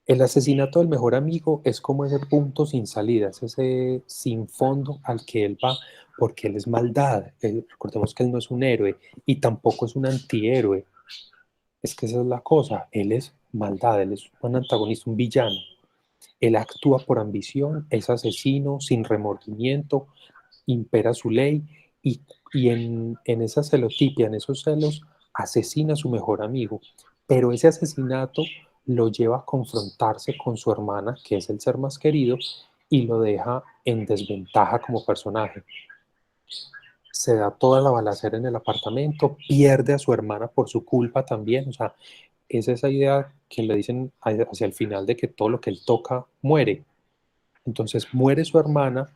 el asesinato del mejor amigo es como ese punto sin salida, es ese sin fondo al que él va, porque él es maldad. Recordemos que él no es un héroe y tampoco es un antihéroe. Es que esa es la cosa, él es maldad, él es un antagonista, un villano. Él actúa por ambición, es asesino, sin remordimiento, impera su ley y en esa celotipia, en esos celos, asesina a su mejor amigo. Pero ese asesinato lo lleva a confrontarse con su hermana, que es el ser más querido, y lo deja en desventaja como personaje. Se da toda la balacera en el apartamento, pierde a su hermana por su culpa también, o sea, es esa idea que le dicen hacia el final de que todo lo que él toca muere. Entonces muere su hermana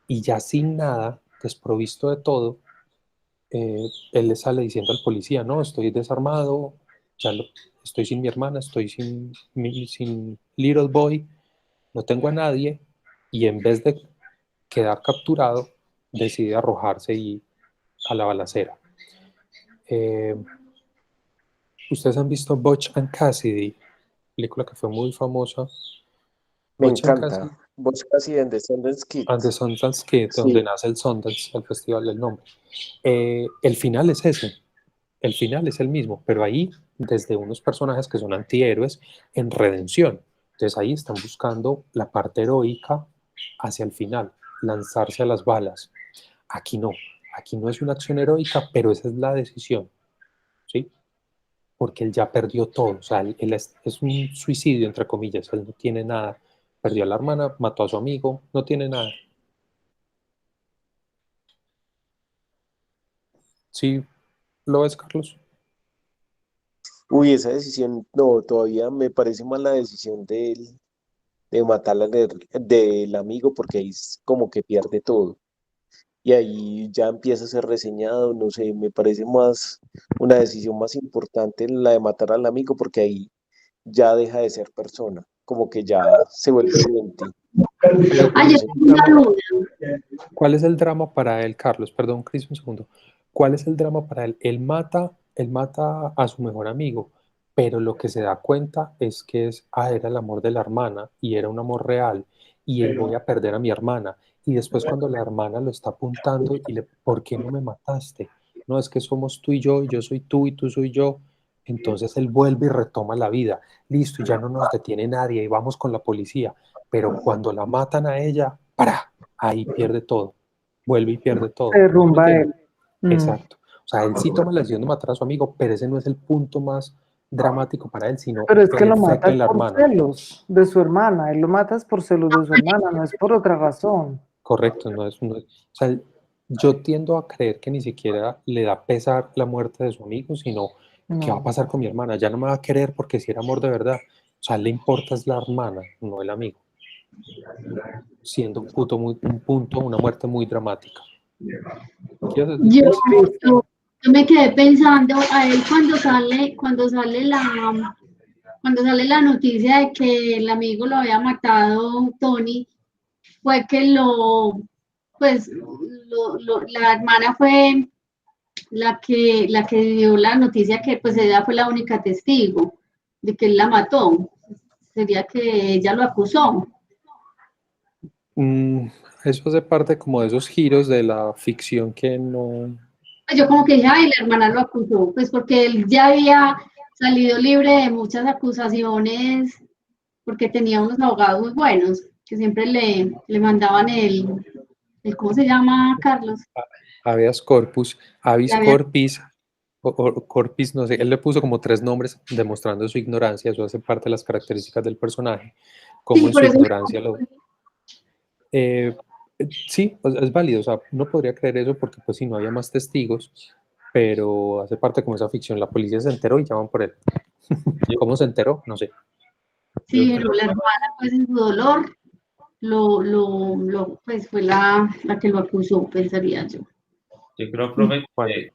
y ya sin nada, desprovisto de todo, él le sale diciendo al policía, no, estoy desarmado, estoy sin mi hermana, estoy sin Little Boy, no tengo a nadie, y en vez de quedar capturado, decide arrojarse a la balacera. Eh, Ustedes han visto Butch and Cassidy, película que fue muy famosa.
Me
Butch and Cassidy
encanta. Vos casi en Descendants Kid.
and the Sundance Kid, donde
Sí.
nace el Sundance, el festival del nombre. El final es ese, el final es el mismo, pero ahí desde unos personajes que son antihéroes en redención. Entonces ahí están buscando la parte heroica hacia el final, lanzarse a las balas. Aquí no es una acción heroica, pero esa es la decisión, ¿sí? Porque él ya perdió todo, o sea, él es un suicidio, entre comillas, él no tiene nada. Perdió a la hermana, mató a su amigo, no tiene nada. ¿Sí lo ves, Carlos?
Uy, esa decisión, no, todavía me parece más la decisión de matar del amigo porque ahí es como que pierde todo. Y ahí ya empieza a ser reseñado, no sé, me parece más una decisión más importante la de matar al amigo porque ahí ya deja de ser persona. como que ya se vuelve evidente.
Pero
Ah, yo tengo una duda.
¿cuál es el drama para él, Carlos? Perdón, Cris, un segundo. ¿Cuál es el drama para él? Él mata a su mejor amigo, pero lo que se da cuenta es que era el amor de la hermana y era un amor real y él voy a perder a mi hermana. Y después cuando la hermana lo está apuntando ¿por qué no me mataste? No, es que somos tú y yo soy tú y tú soy yo. Entonces él vuelve y retoma la vida. Listo, ya no nos detiene nadie y vamos con la policía. Pero cuando la matan a ella, ¡para! Ahí pierde todo, vuelve y pierde
Se
todo. ¿Sí me
derrumba
entiendes?
él. Mm.
Exacto. O sea, él sí toma la decisión de matar a su amigo, pero ese no es el punto más dramático para él, sino
Pero es que
el
lo
efecto
mata
en la
por
hermana.
celos de su hermana. Él lo matas por celos de su hermana, no es por otra razón.
Correcto, o sea, yo tiendo a creer que ni siquiera le da pesar la muerte de su amigo, sino ¿qué va a
No.
pasar con mi hermana? Ya no me va a querer porque si era amor de verdad. O sea, le importa es la hermana, no el amigo. Siendo un punto, una muerte muy dramática. ¿Quieres decir,
Yo,
Cris?
yo, yo me quedé pensando a él cuando sale la noticia de que el amigo lo había matado, Tony, fue que la hermana fue la que dio la noticia que pues ella fue la única testigo de que él la mató. Sería que ella lo acusó.
Eso hace parte como de esos giros de la ficción que no...
Pues yo como que dije, ay, la hermana lo acusó, pues porque él ya había salido libre de muchas acusaciones, porque tenía unos abogados muy buenos, que siempre le mandaban ¿cómo se llama, Carlos?
Habeas corpus, habeas
Le había-
corpus, o corpus, no sé, él le puso como 3 nombres demostrando su ignorancia, eso hace parte de las características del personaje, como
Sí,
en
por
su
eso
ignorancia lo... Eh, sí, pues, es válido, o sea, no podría creer eso porque pues si no había más testigos, pero hace parte como esa ficción, la policía se enteró y llaman por él. ¿Cómo se enteró? No sé.
sí, pero la hermana pues en su dolor pues fue la que lo acusó, pensaría yo.
Yo creo, profe,
Bueno,
que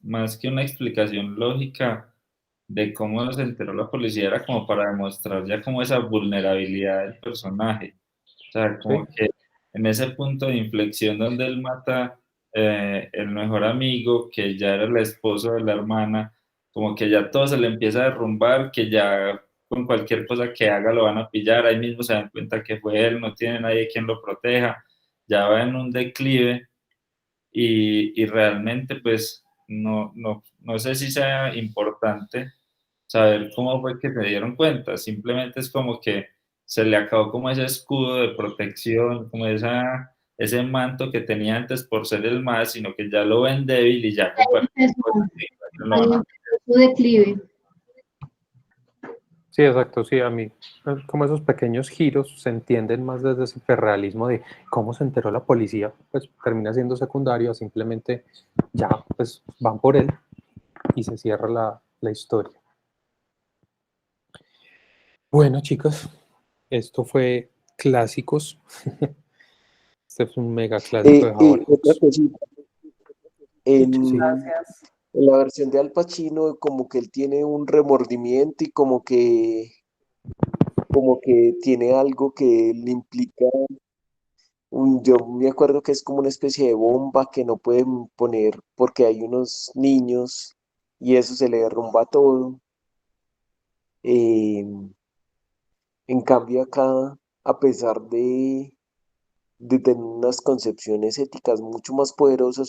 más que una explicación lógica de cómo se enteró la policía era como para demostrar ya como esa vulnerabilidad del personaje. O sea,
sí.
como que en ese punto de inflexión donde él mata el mejor amigo, que ya era el esposo de la hermana, como que ya todo se le empieza a derrumbar, que ya con cualquier cosa que haga lo van a pillar, ahí mismo se dan cuenta que fue él, no tiene nadie quien lo proteja, ya va en un declive y realmente pues no sé si sea importante saber cómo fue que se dieron cuenta, simplemente es como que se le acabó como ese escudo de protección, como ese manto que tenía antes por ser el más, sino que ya lo ven débil y ya con cualquier cosa lo
Ahí
van a...
empezó su declive.
Sí, exacto, sí, a mí como esos pequeños giros se entienden más desde ese hiperrealismo de cómo se enteró la policía, pues termina siendo secundario, simplemente ya pues van por él y se cierra la historia. Bueno, chicos, esto fue Clásicos. Este es un mega clásico de Howard
Otra
Hawks.
cosita,
Muchas
Sí,
gracias.
en la versión de Al Pacino, como que él tiene un remordimiento y como que tiene algo que le implica, yo me acuerdo que es como una especie de bomba que no pueden poner porque hay unos niños y eso se le derrumba todo. Eh, en cambio acá, a pesar de tener unas concepciones éticas mucho más poderosas,